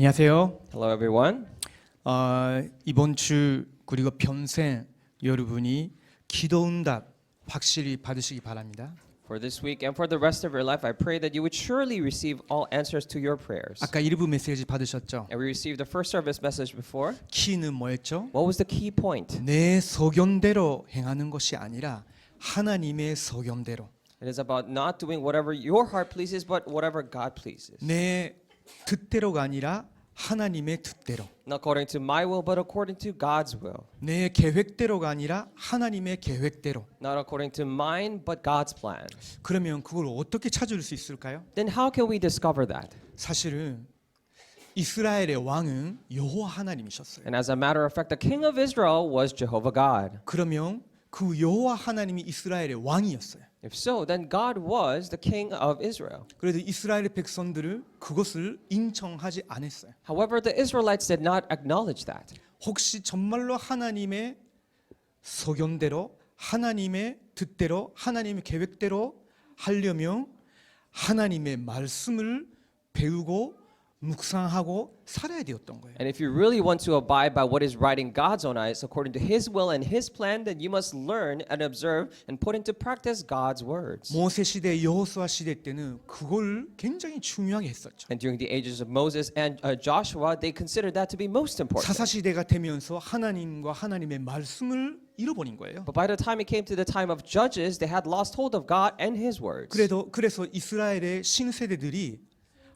안녕하세요. Hello, everyone. 이번 주 그리고 평생 여러분이 기도 응답 확실히 받으시기 바랍니다. For this week and for the rest of your life, I pray that you would surely receive all answers to your prayers. 아까 일부 메시지 받으셨죠? And we received the first service message before. 키는 뭐였죠? What was the key point? 내 소견대로 행하는 것이 아니라 하나님의 소견대로. It is about not doing whatever your heart pleases, but whatever God pleases. 내 뜻대로가 아니라 하나님의 뜻대로. Not according to my will, but according to God's will. 내 계획대로가 아니라 하나님의 계획대로. Not according to mine, but God's plan. 그러면 그걸 어떻게 찾을 수 있을까요? Then how can we discover that? 사실은 이스라엘의 왕은 여호와 하나님이셨어요. And as a matter of fact, the king of Israel was Jehovah God. 그러면 그 여호와 하나님이 이스라엘의 왕이었어요. If so, then God was the king of Israel. 그래도 이스라엘의 백성들을 그것을 인정하지 않았어요. However, the Israelites did not acknowledge that. 혹시 정말로 하나님의 소견대로 하나님의 뜻대로 하나님의 계획대로 하려면 하나님의 말씀을 배우고 묵상하고 살아야 되었던 거예요. And if you really want to abide by what is right in God's own eyes, according to His will and His plan, then you must learn and observe and put into practice God's words. 모세 시대, 여호수아 시대 때는 그걸 굉장히 중요하게 했었죠. And during the ages of Moses and Joshua, they considered that to be most important. 사사 시대가 되면서 하나님과 하나님의 말씀을 잃어버린 거예요. But by the time it came to the time of Judges, they had lost hold of God and His words. 그래서 이스라엘의 신세대들이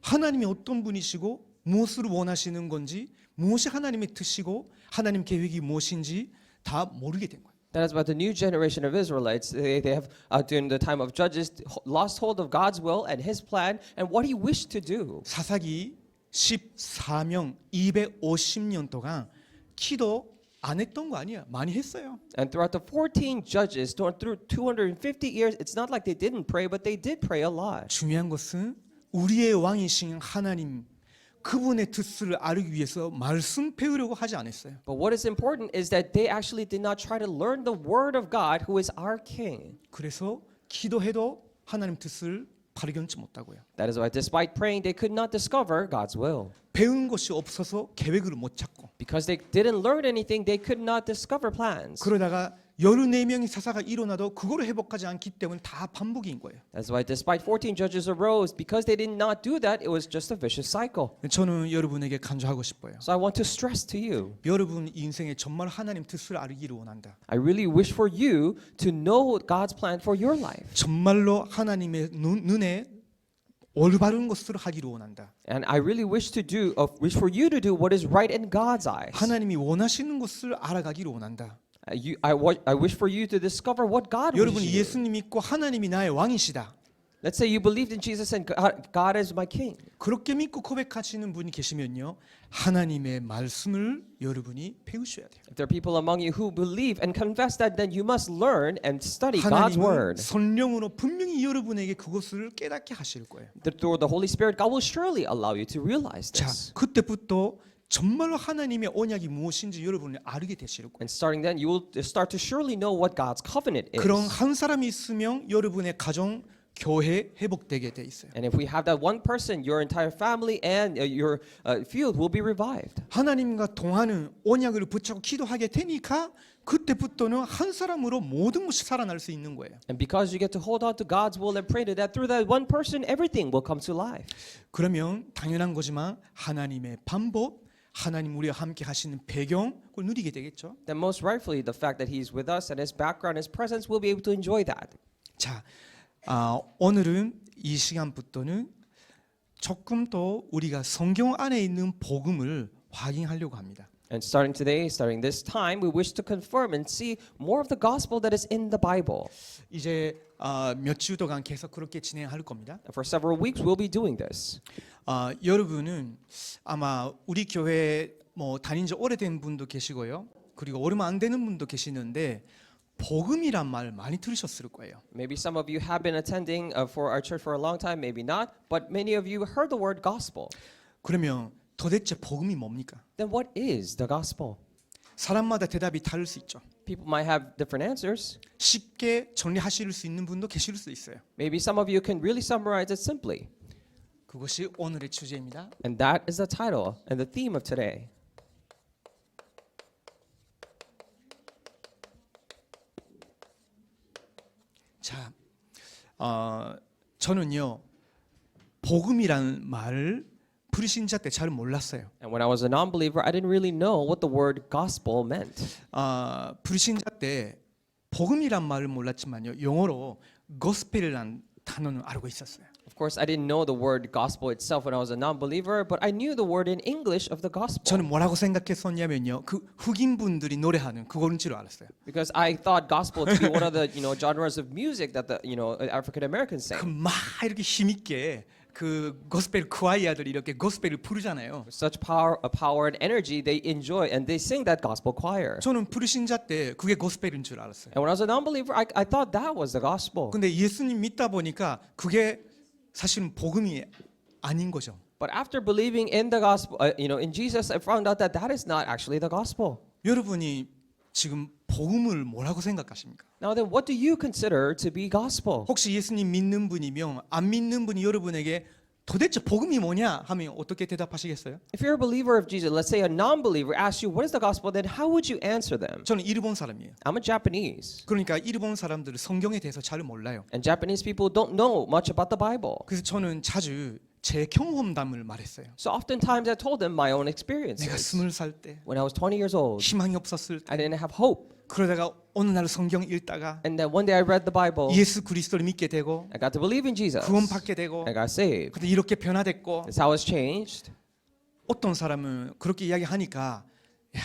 하나님이 어떤 분이시고 무엇을 원하시는 건지 무엇이 하나님의 뜻이고 하나님 계획이 무엇인지 다 모르게 된 거예요. That is about the new generation of Israelites. They have, during the time of Judges, lost hold of God's will and His plan and what He wished to do. 사사기 14명 250년 동안 기도 안 했던 거 아니야. 많이 했어요. And throughout the 14 judges, through 250 years, it's not like they didn't pray, but they did pray a lot. 중요한 것은 우리의 왕이신 하나님 그분의 뜻을 알기 위해서 말씀 배우려고 하지 않았어요. But what is important is that they actually did not try to learn the word of God, who is our King. 그래서 기도해도 하나님 뜻을 발견치 못하고요. That is why, despite praying, they could not discover God's will. 배운 것이 없어서 계획을 못 찾고 Because they didn't learn anything, they could not discover plans. 그러다가 14명의 사사가 일어나도 그거를 회복하지 않기 때문에 다 반복인 거예요. That's why, despite 14 judges arose, because they did not do that, it was just a vicious cycle. 저는 여러분에게 간주하고 싶어요. So I want to stress to you, 여러분 인생에 정말 하나님 뜻을 알기를 원한다. I really wish for you to know God's plan for your life. 정말로 하나님의 눈에 올바른 것을 하기를 원한다. And I really wish for you to do what is right in God's eyes. 하나님이 원하시는 것을 알아가기를 원한다. I wish for you to discover what God 여러분이 wishes. 예수님 믿고 하나님이 나의 왕이시다. Let's say you believed in Jesus and God is my King. 그렇게 믿고 고백하시는 분이 계시면요. 하나님의 말씀을 여러분이 배우셔야 돼요. If there are people among you who believe and confess that, then you must learn and study God's 하나님은 word. 성령으로 분명히 여러분에게 그것을 깨닫게 하실 거예요. Through the Holy Spirit, God will surely allow you to realize 자, this. 그때부터 정말로 하나님의 언약이 무엇인지 여러분이 알게 되실 거예요. And starting then, you will start to surely know what God's covenant is. 그런 한 사람이 있으면 여러분의 가정, 교회 회복되게 돼 있어요. And if we have that one person, your entire family and your field will be revived. 하나님과 동하는 언약을 붙잡고 기도하게 되니까 그때부터는 한 사람으로 모든 것이 살아날 수 있는 거예요. And because you get to hold on to God's will and pray to that, through that one person, everything will come to life. 그러면 당연한 거지만 하나님의 방법, 하나님 우리와 함께 하시는 배경 그걸 누리게 되겠죠. Then most rightfully, the fact that He's with us and His background, His presence, we'll be able to enjoy that. 자, 오늘은 이 시간부터는 조금 더 우리가 성경 안에 있는 복음을 확인하려고 합니다. And starting today, starting this time, we wish to confirm and see more of the gospel that is in the Bible. 이제 몇 주 동안 계속 그렇게 진행할 겁니다. And for several weeks, we'll be doing this. 여러분은 아마 우리 교회 뭐 다닌 지 오래된 분도 계시고요. 그리고 얼마 안 되는 분도 계시는데 복음이란 말 많이 들으셨을 거예요. Maybe some of you have been attending for our church for a long time, maybe not, but many of you heard the word gospel. 그러면 도대체 복음이 뭡니까? Then what is the gospel? 사람마다 대답이 다를 수 있죠. People might have different answers. 쉽게 정리하실 수 있는 분도 계실 수 있어요. Maybe some of you can really summarize it simply. 그것이 오늘의 주제입니다. And that is the title and the theme of today. 자, 저는요 복음이라는 말을 불신자 때 잘 몰랐어요. And when I was a non-believer, I didn't really know what the word gospel meant. 불신자 때 복음이란 말을 몰랐지만요 영어로 gospel이라는 단어는 알고 있었어요. Of course, I didn't know the word gospel itself when I was a non-believer, but I knew the word in English of the gospel. 저는 뭐라고 생각했었냐면요 그 흑인 분들이 노래하는 그거인 줄 알았어요. Because I thought gospel to be one of the genres of music that the African Americans 그 sang. 막 이렇게 힘있게 그 고스펠 크와이어들이 이렇게 고스펠을 부르잖아요. Such power and energy they enjoy, and they sing that gospel choir. 저는 불신자 때 그게 고스펠인 줄 알았어요. And when I was a non-believer, I thought that was the gospel. 근데 예수님 믿다 보니까 그게 사실은 복음이 아닌 거죠. But after believing in the gospel, in Jesus, I found out that that is not actually the gospel. 여러분이 지금 복음을 뭐라고 생각하십니까? Now then, what do you consider to be gospel? 혹시 예수님 믿는 분이면 안 믿는 분이 여러분에게 도대체 복음이 뭐냐 하면 어떻게 대답하시겠어요? If you're a believer of Jesus, let's say a non-believer asks you, what is the gospel, then how would you answer them? 저는 일본 사람이에요. I'm a Japanese, 그러니까 일본 사람들은 성경에 대해서 잘 몰라요. and Japanese people don't know much about the Bible. 그래서 저는 자주 제 경험담을 말했어요. So oftentimes I told them my own 내가 experiences. 20살 때 When I was 20 years old, 희망이 없었을 때 I didn't have hope. 그러다가 어느 날 성경 읽다가 And then one day I read the Bible, 예수 그리스도를 믿게 되고 I got to believe in Jesus. 구원받게 되고 I got saved. 근데 이렇게 변화됐고 That's how I was changed. 어떤 사람은 그렇게 이야기하니까 야,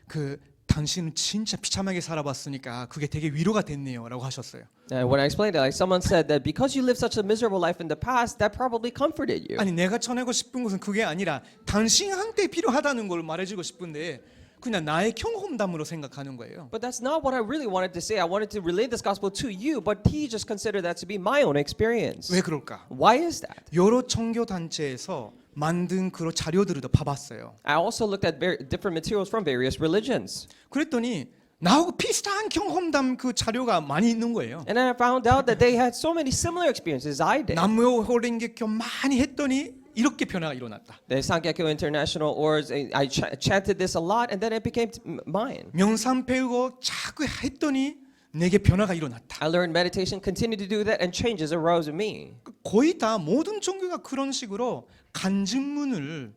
그 당신은 진짜 비참하게 살아봤으니까 그게 되게 위로가 됐네요라고 하셨어요. And when I explained it, like someone said that because you lived such a miserable life in the past, that probably comforted you. 아니 내가 전하고 싶은 것은 그게 아니라 당신한테 필요하다는 걸 말해주고 싶은데 그냥 나의 경험담으로 생각하는 거예요. But that's not what I really wanted to say. I wanted to relate this gospel to you, but he just considered that to be my own experience. 왜 그럴까? Why is that? 여러 청교 단체에서 만든 그런 자료들을 봐봤어요. I also looked at different materials from various religions. 그랬더니 나하고 비슷한 경험담 그 자료가 많이 있는 거예요. And then I found out that they had so many similar experiences I did. 남묘 호랭개교 많이 했더니 이렇게 변화가 일어났다. The Sankyaku International Orders, I chanted this a lot, and then it became mine. 명상 배우고 자꾸 했더니 내게 변화가 일어났다. I learned meditation, continued to do that, and changes arose in me. 거의 다 모든 종교가 그런 식으로 간증문을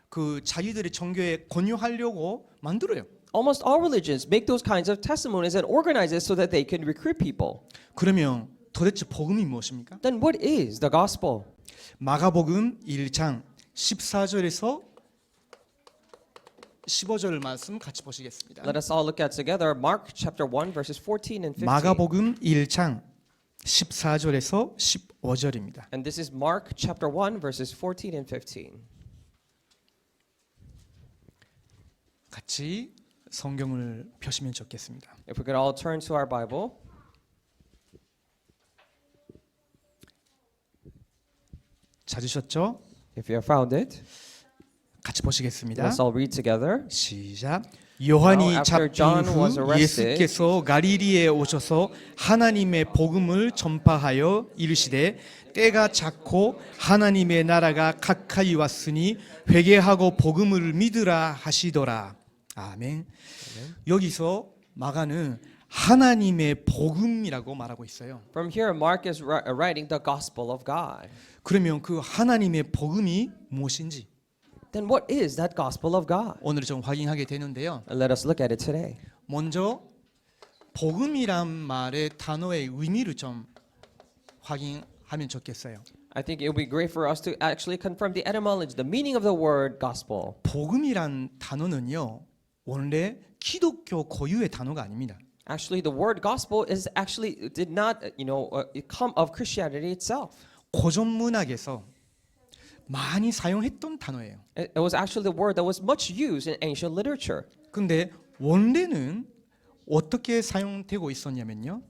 그 자기들의 종교에 권유하려고 만들어요. Almost all religions make those kinds of testimonies and organize it so that they can recruit people. 그러면 도대체 복음이 무엇입니까? Then what is the gospel? 마가복음 1장 14절에서 15절 말씀 같이 보시겠습니다. Let us all look at together Mark chapter 1 verses 14 and 15. 마가복음 1장 14절에서 15절입니다. And this is Mark chapter 1 verses 14 and 15. 같이 성경을 펴시면 좋겠습니다. If we could all turn to our Bible. 찾으셨죠? If you have found it, 같이 보시겠습니다. let's all read together. 시작. 요한이 Now, after 잡힌 John 후 was arrested, 예수께서 갈릴리에 오셔서 하나님의 복음을 전파하여 이르시되 때가 찼고 하나님의 나라가 가까이 왔으니 회개하고 복음을 믿으라 하시더라. 아멘. 여기서 마가는 하나님의 복음이라고 말하고 있어요. From here, Mark is writing the gospel of God. 그러면 그 하나님의 복음이 무엇인지 Then what is that gospel of God? 오늘 좀 확인하게 되는데요. And let us look at it today. 먼저 복음이란 말의 단어의 의미를 좀 확인하면 좋겠어요. I think it would be great for us to actually confirm the etymology, the meaning of the word gospel. 복음이란 단어는요 원래 기독교 고유의 단어가 아닙니다. Actually, the word gospel is actually did not, come of Christianity itself. 고전 문학에서 많이 사용했던 단어예요. It was actually the word that was much used in ancient literature. 근데 원래는 어떻게 사용되고 있었냐면요.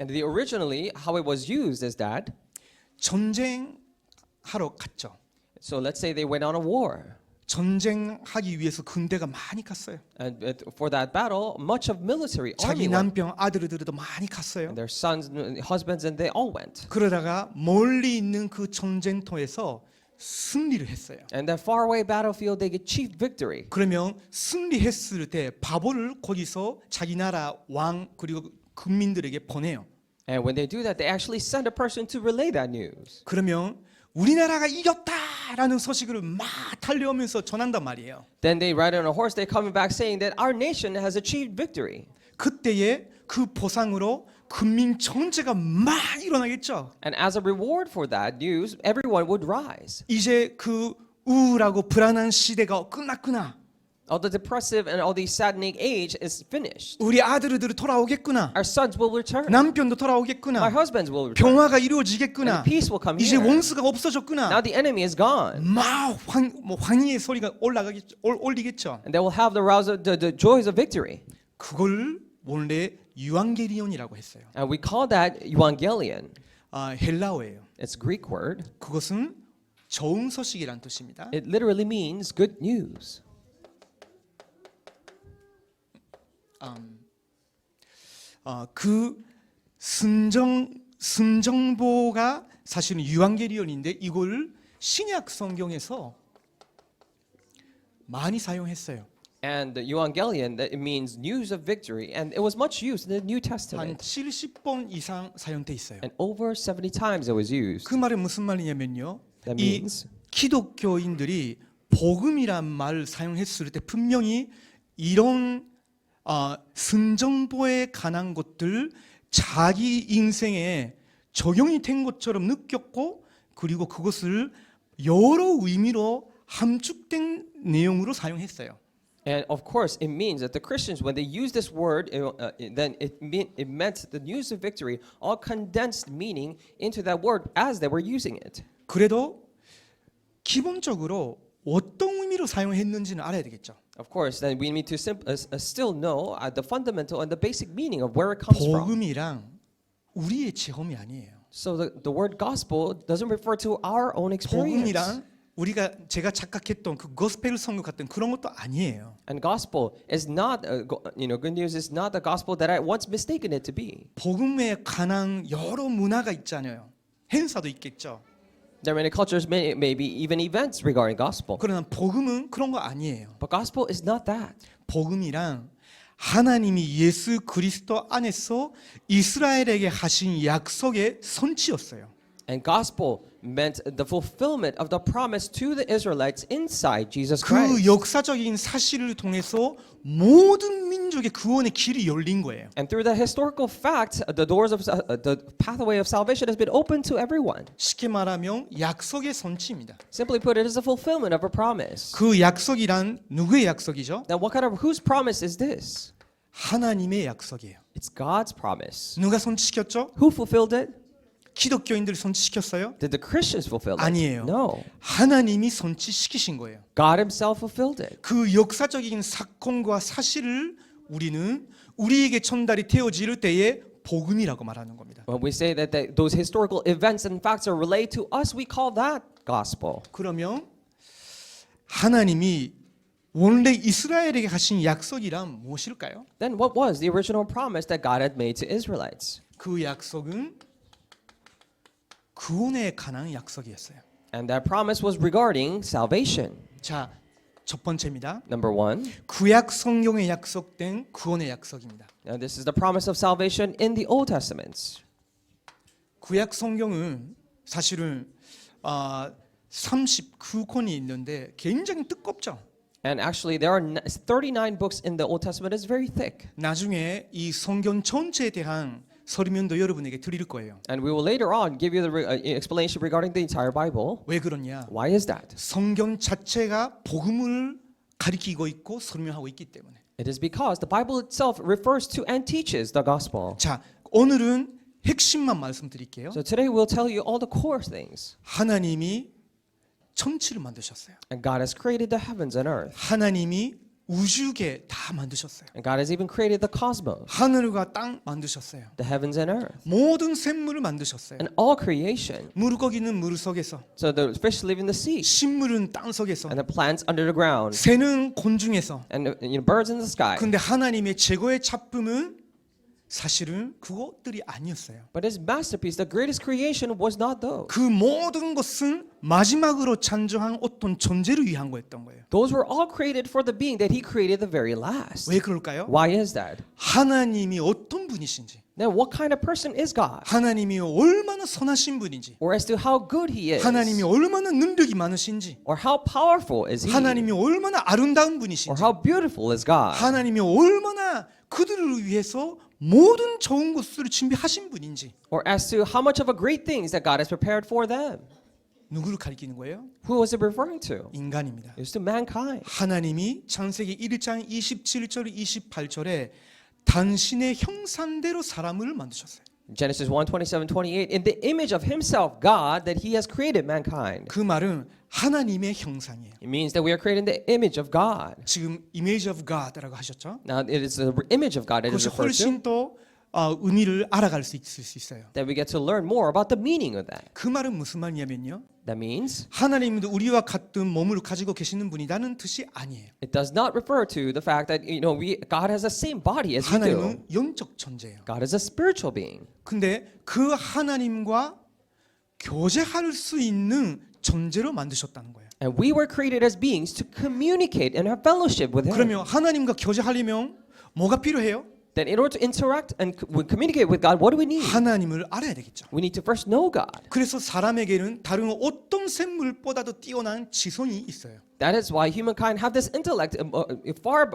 And originally, how it was used is that. 전쟁하러 갔죠. So let's say they went on a war. 전쟁하기 위해서 군대가 많이 갔어요. And for that battle, much of military 자기 army went. 남편 아들들도 많이 갔어요. And their sons, husbands, and they all went. 그러다가 멀리 있는 그 전쟁터에서 승리를 했어요. And that faraway battlefield, they achieved victory. 그러면 승리했을 때 바보를 거기서 자기 나라 왕 그리고 국민들에게 보내요. And when they do that, they actually send a person to relay that news. 그러면 우리나라가 이겼다라는 소식을 막 달려오면서 전한단 말이에요. Then they ride on a horse, they're coming back saying that our nation has achieved victory. 그때에 그 보상으로 국민 전체가 막 일어나겠죠. And as a reward for that news, everyone would rise. 이제 그 우울하고 불안한 시대가 끝났구나. All the depressive and all the saddening age is finished. 우리 아들들이 돌아오겠구나. Our sons will return. 남편도 Our 돌아오겠구나. husbands will return. 평화가 And 이루어지겠구나. peace will come 이제 here. 원수가 Now 없어졌구나. the enemy is gone. 막 환희의 소리가 올리겠죠. And they will have the joys of victory. 그걸 원래 유앙게리온이라고 했어요. And we call that evangelion. 헬라어예요. It's a Greek word. 그것은 좋은 소식이란 뜻입니다. It literally means good news. 그 순정보가 사실은 유앙게리온인데 이걸 신약 성경에서 많이 사용했어요. And the evangelion, that it means news of victory, and it was much used in the New 한 Testament. 70번 이상 사용돼 있어요. And over 70 times it was used. 그 말은 무슨 말이냐면요. That 이 means 기독교인들이 복음이란 말을 사용했을 때 분명히 이런 순정보에 관한 것들 자기 인생에 적용이 된 것처럼 느꼈고 그리고 그것을 여러 의미로 함축된 내용으로 사용했어요. And of course, it means that the Christians, when they use this word, then it meant the news of victory, all condensed meaning into that word as they were using it. 그래도 기본적으로 어떤 의미로 사용했는지는 알아야 되겠죠. Of course, then we need to still know the fundamental and the basic meaning of where it comes from. 복음이랑 우리의 체험이 아니에요. So the word gospel doesn't refer to our own experience. 복음이랑 제가 착각했던 그 고스펠 선교 같은 그런 것도 아니에요. And gospel is not, good news is not the gospel that I once mistaken it to be. 복음에 관한 여러 문화가 있잖아요. 행사도 있겠죠. There are many cultures, maybe even events regarding gospel. 그러나 복음은 그런 거 아니에요. But gospel is not that. 복음이랑 하나님이 예수 그리스도 안에서 이스라엘에게 하신 약속의 선치였어요. And gospel meant the fulfillment of the promise to the Israelites inside Jesus 그 Christ. 역사적인 사실을 통해서 모든 민족의 구원의 길이 열린 거예요. And through the historical fact, the doors of the pathway of salvation has been open to everyone. 쉽게 말하면 약속의 선치입니다. Simply put, it is a fulfillment of a promise. 그 약속이란 누구의 약속이죠? Now, whose promise is this? 하나님의 약속이에요. It's God's promise. 누가 선치시켰죠? Who fulfilled it? 기독교인들이 선치시켰어요? Did the Christians fulfill it? 아니에요. No. 하나님이 선치시키신 거예요. God himself fulfilled it. 그 역사적인 사건과 사실을 우리는 우리에게 전달이 되어질 때에 복음이라고 말하는 겁니다. When we say that those historical events and facts are relayed to us, we call that gospel. 그러면 하나님이 원래 이스라엘에게 하신 약속이란 무엇일까요? Then what was the original promise that God had made to Israelites? 그 약속은 구원에 관한 약속이었어요. And that promise was regarding salvation. 자, 첫 번째입니다. Number one, 구약 성경에 약속된 구원의 약속입니다. now this is the promise of salvation in the Old Testament. 구약 성경은 사실은 39권이 있는데 굉장히 두껍죠. And actually, there are 39 books in the Old Testament. It's very thick. 나중에 이 성경 전체에 대한 설명도 여러분에게 드릴 거예요. And we will later on give you the explanation regarding the entire Bible. 왜 그러냐? Why is that? 성경 자체가 복음을 가리키고 있고 설명하고 있기 때문에. It is because the Bible itself refers to and teaches the gospel. 자, 오늘은 핵심만 말씀드릴게요. So today we'll tell you all the core things. 하나님이 천지를 만드셨어요. And God has created the heavens and earth. 하나님이 우주계 다 만드셨어요. And God has even created the cosmos, 하늘과 땅 만드셨어요. the heavens and earth, 모든 샘물을 만드셨어요. and all creation. 물고기는 물 속에서, So the fish live in the sea, 식물은 땅 속에서, and the plants under the ground, 새는 곤중에서. and birds in the sky. 근데 하나님의 최고의 작품은 사실은 그것들이 아니었어요. But his masterpiece, the greatest creation, was not those. 그 모든 것은 마지막으로 찬조한 어떤 존재를 위한 거였던 거예요. Those were all created for the being that he created the very last. 왜 그럴까요? Why is that? 하나님이 어떤 분이신지, Then what kind of person is God? 하나님이 얼마나 선하신 분인지, Or as to how good he is? 하나님이 얼마나 능력이 많으신지, Or how powerful is he? 하나님이 얼마나 아름다운 Or 분이신지, how beautiful is God? 하나님이 얼마나 그들을 위해서 모든 좋은 것을 준비하신 분인지, Or as to how much of a great things that God has prepared for them? 누구를 가리키는 거예요? Who was it referring to? 인간입니다. It was to mankind. 하나님이 창세기 1장 27절 28절에 당신의 형상대로 사람을 만드셨어요. Genesis 1:27-28, in the image of himself, God, that he has created mankind. 그 말은 하나님의 형상이에요. It means that we are created in the image of God. 지금 image of God라고 하셨죠? Now, it is the image of God that is 그것이 referred to, 훨씬 더 의미를 알아갈 수 있을 수 있어요. that we get to learn more about the meaning of that. 그 말은 무슨 말이냐면요. That means 하나님도 우리와 같은 몸을 가지고 계시는 분이라는 뜻이 아니에요. it does not refer to the fact that God has the same body as we do. 하나님은 영적 존재예요. God is a spiritual being. 근데 그 하나님과 교제할 수 있는 존재로 만드셨다는 거예요. And we were created as beings to communicate and have fellowship with Him. 그러면 하나님과 교제하려면 뭐가 필요해요? Then in order to interact and communicate with God, what do we need? 하나님을 알아야 되겠죠. We need to first know God. 그래서 사람에게는 다른 어떤 샘물보다도 뛰어난 지성이 있어요. That is why humankind have this intellect far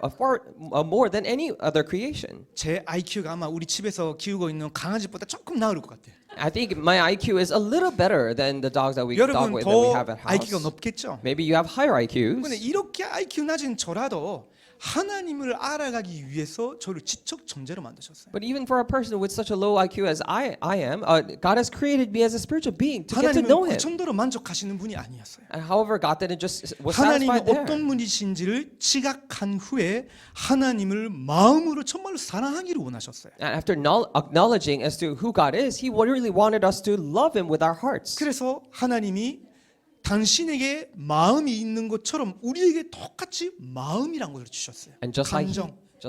more than any other creation. 제 IQ가 아마 우리 집에서 키우고 있는 강아지보다 조금 나을 것 같아요. I think my IQ is a little better than the dogs that we 여러분 that we 더 have at IQ가 house. 높겠죠. Maybe you have higher 근데 IQs. 이렇게 IQ 낮은 저라도 하나님을 알아가기 위해서 저를 지적 존재로 만드셨어요. But even for a person with such a low IQ as I am, God has created me as a spiritual being to get to 하나님은 know 그 Him. 정도로 만족하시는 분이 아니었어요. And however, God didn't just was 하나님이 satisfied there. 어떤 분이신지를 지각한 후에 하나님을 마음으로 정말로 사랑하기를 원하셨어요. And after acknowledging as to who God is, He really wanted us to love Him with our hearts. 그래서 하나님이 당신에게 마음이 있는 것처럼 우리에게 똑같이 마음이란 것을 주셨어요. And just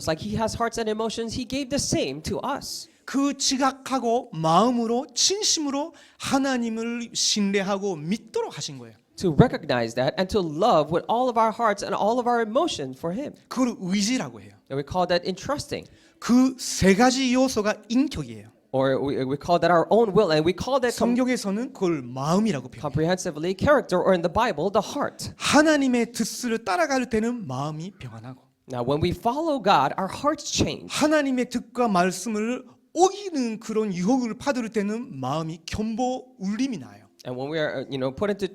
like He has hearts and emotions, He gave the same to us. 그 지각하고 마음으로 진심으로 하나님을 신뢰하고 믿도록 하신 거예요. To recognize that and to love with all of our hearts and all of our emotions for Him. 그걸 의지라고 해요. And we call that entrusting. 그 세 가지 요소가 인격이에요. Or we call that our own will, and we call that 성경에서는 그걸 마음이라고 표현해요. comprehensively character, or in the Bible, the heart. 하나님의 뜻을 따라갈 때는 마음이 평안하고 Now, when we follow God, our hearts change. 하나님의 뜻과 말씀을 어기는 그런 유혹을 받을 때는 마음이 견보 울림이 나요. And when we are, put into,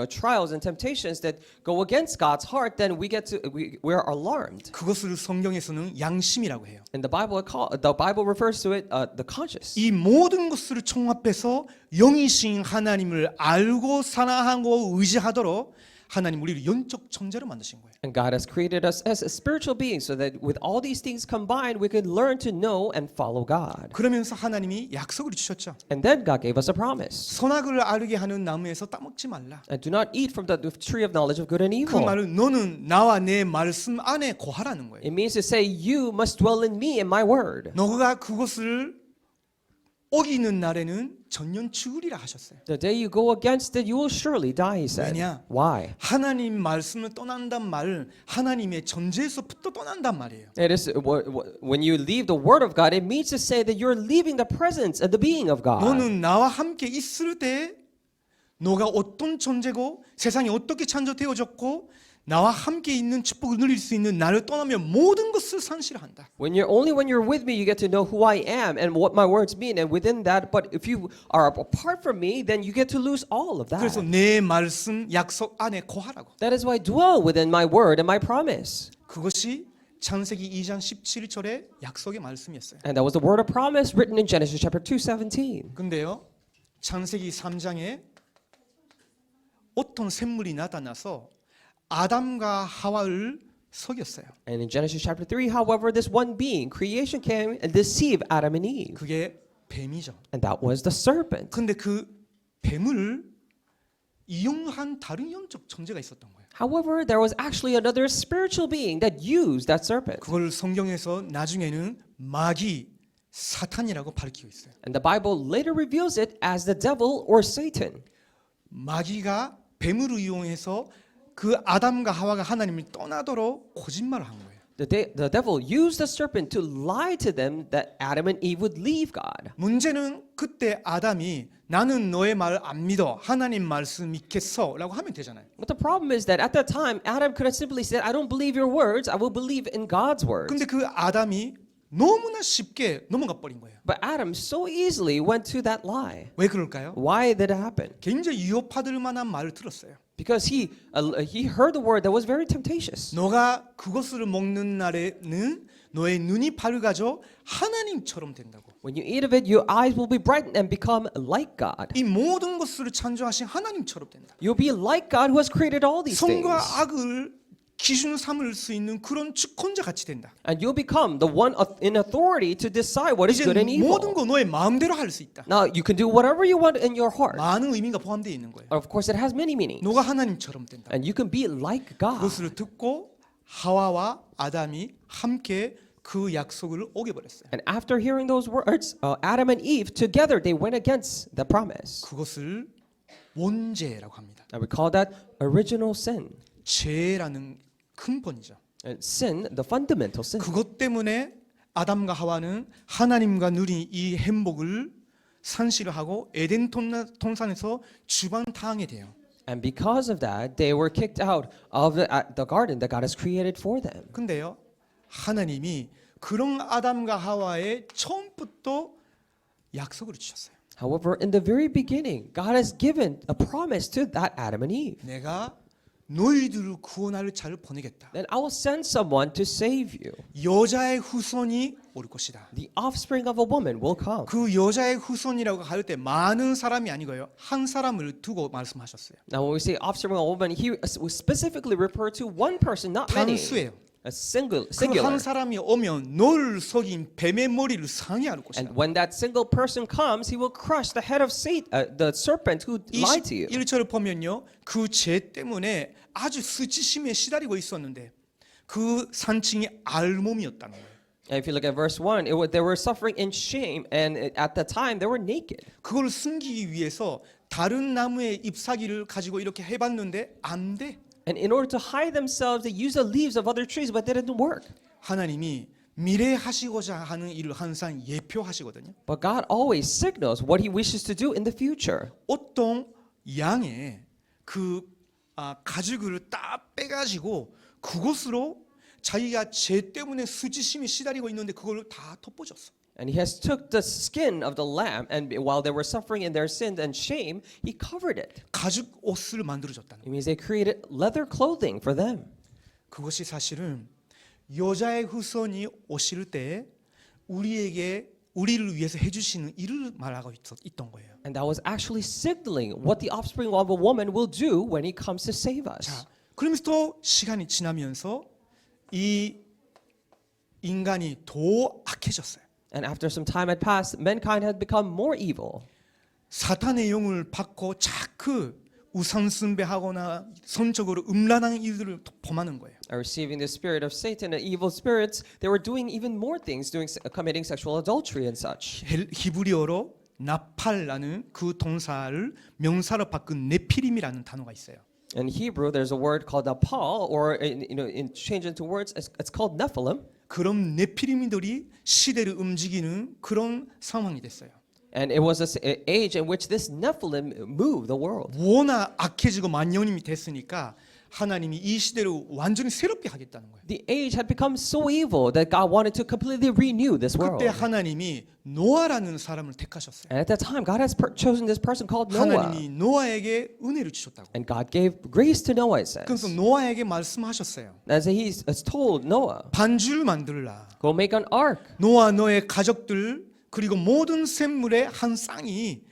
trials and temptations that go against God's heart, then we are alarmed. 그것을 성경에서는 양심이라고 해요. And the Bible refers to it the conscious. 이 모든 것을 총합해서 영이신 하나님을 알고 사랑하고 의지하도록 하나님 우리를 영적 존재로 만드신 거예요. And God has created us as a spiritual being, so that with all these things combined, we could learn to know and follow God. 그러면서 하나님이 약속을 주셨죠. And then God gave us a promise. 선악을 알게 하는 나무에서 따먹지 말라. And do not eat from the tree of knowledge of good and 그 evil. 말은 너는 나와 내 말씀 안에 거하라는 거예요. It means to say, you must dwell in me and my word. 너가 그것을 어기는 날에는 전년 죽으리라 하셨어요. The day you go against it, you will surely die, he said. 왜냐? Why? 하나님 말씀을 떠난단 말은 하나님의 존재에서부터 떠난단 말이에요. It is when you leave the word of God, it means to say that you're leaving the presence and the being of God. 너는 나와 함께 있을 때 너가 어떤 존재고 세상이 어떻게 창조되어졌고 나와 함께 있는 축복을 누릴 수 있는 나를 떠나면 모든 것을 상실한다. When you're with me, you get to know who I am and what my words mean, and within that. But if you are apart from me, then you get to lose all of that. 그래서 내 말씀 약속 안에 거하라고. That is why dwell within my word and my promise. 그것이 창세기 2장 17절의 약속의 말씀이었어요. And that was the word of promise written in Genesis chapter 2:17. 근데요. 창세기 3장에 어떤 샘물이 나타나서 아담과 하와를 속였어요. And in Genesis chapter 3, however, this one being, creation came and deceived Adam and Eve. 그게 뱀이죠. And that was the serpent. 근데 그 뱀을 이용한 다른 영적 존재가 있었던 거예요. However, there was actually another spiritual being that used that serpent. 그걸 성경에서 나중에는 마귀, 사탄이라고 밝히고 있어요. And the Bible later reveals it as the devil or Satan. 마귀가 뱀을 이용해서 그 아담과 하와가 하나님을 떠나도록 거짓말을 한 거예요. The devil used the serpent to lie to them that Adam and Eve would leave God. 문제는 그때 아담이 나는 너의 말을 안 믿어. 하나님 말씀 믿겠어라고 하면 되잖아요. But the problem is that at that time, Adam could have simply said, I don't believe your words, I will believe in God's words. 근데 그 아담이 너무나 쉽게 넘어가 버린 거예요. But Adam so easily went to that lie. 왜 그럴까요? Why did it happen? 굉장히 유혹받을 만한 말을 들었어요. Because he heard the word that was very temptatious. 너가 그것을 먹는 날에는 너의 눈이 밝아져 하나님처럼 된다고. When you eat of it, your eyes will be brightened and become like God. 이 모든 것을 창조하신 하나님처럼 된다. You'll be like God who has created all these things. 선과 악을 기준 삼을 수 있는 그런 주권자 같이 된다. And you'll become the one in authority to decide what is 이제 good and 모든 evil. 거 너의 마음대로 할 수 있다. Now, you can do whatever you want in your heart. 많은 의미가 포함되어 있는 거예요. Of course, it has many meanings. 너가 하나님처럼 된다. And you can be like God. 그것을 듣고 하와와 아담이 함께 그 약속을 어겨버렸어요. And after hearing those words, Adam and Eve together, they went against the promise. 그것을 원죄라고 합니다. And we call that original sin. 죄라는 근본이죠. And sin, the fundamental sin. 그것 때문에 아담과 하와는 하나님과 누린 이 행복을 상실을 하고 에덴 동산에서 주방당하게 돼요. And because of that, they were kicked out of the garden that God has created for them. 근데요, 하나님이 그런 아담과 하와의 처음부터 약속을 주셨어요. However, in the very beginning, God has given a promise to that Adam and Eve. 내가 너희들을 구원할 자를 보내겠다. Then I will send someone to save you. 여자의 후손이 올 것이다. The offspring of a woman will come. 그 여자의 후손이라고 할 때 많은 사람이 아니고요, 한 사람을 두고 말씀하셨어요. Now, when we say offspring of a woman, he specifically referred to one person, not many. 단수예요. A single, 그 singular. 한 사람이 오면 너를 속인 뱀의 머리를 상해할 것이다. And when that single person comes, he will crush the head of Satan, the serpent who lied to you. 21절을 보면요, 그 죄 때문에 아주 수치심에 시달리고 있었는데 그 산증이 알몸이었다는 거예요. And if you look at verse 1, they were suffering in shame, and at the time they were naked. 그걸 숨기기 위해서 다른 나무의 잎사귀를 가지고 이렇게 해봤는데 안 돼. And in order to hide themselves, they used the leaves of other trees, but that didn't work. 하나님이 미래 하시고자 하는 일을 항상 예표하시거든요. But God always signals what He wishes to do in the future. 어떤 양의 그 가죽을 딱 빼가지고 그것으로 자기가 죄 때문에 수치심에 시달리고 있는데 그걸 다 덮어줬어. And He has took the skin of the lamb, and while they were suffering in their sin and shame, He covered it. 가죽 옷을 만들어줬다는 It means they created leather clothing for them. 그것이 사실은 여자의 후손이 오실 때 우리를 위해서 해주시는 일을 말하고 있던 거예요. And that was actually signaling what the offspring of a woman will do when He comes to save us. 자, 그러면서 또 시간이 지나면서 이 인간이 더 악해졌어요. And after some time had passed, mankind had become more evil. 사탄의 영을 받고 자꾸 우상 숭배하거나 성적으로 음란한 일들을 범하는 거예요. Receiving the spirit of Satan and evil spirits, they were doing even more things, committing sexual adultery and such. 히브리어로 나팔라는 그 동사를 명사로 바꾼 네피림이라는 단어가 있어요. In Hebrew, there's a word called napal, or in change into words, it's called Nephilim. 그런 네피림들이 시대를 움직이는 그런 상황이 됐어요. And it was an age in which this Nephilim moved the world. 워낙 악해지고 만연임이 됐으니까 하나님이 이 시대를 완전히 새롭게 하겠다는 거예요. The age had become so evil that God wanted to completely renew this world. 그때 하나님이 노아라는 사람을 택하셨어요. And at that time, God has chosen this person called Noah. 하나님이 노아에게 은혜를 주셨다고. And God gave grace to Noah, it 그래서 says. 노아에게 말씀하셨어요. As He has told Noah, 반주를 만들라. go make an ark. 노아 너의 가족들 그리고 모든 샘물의 한 쌍이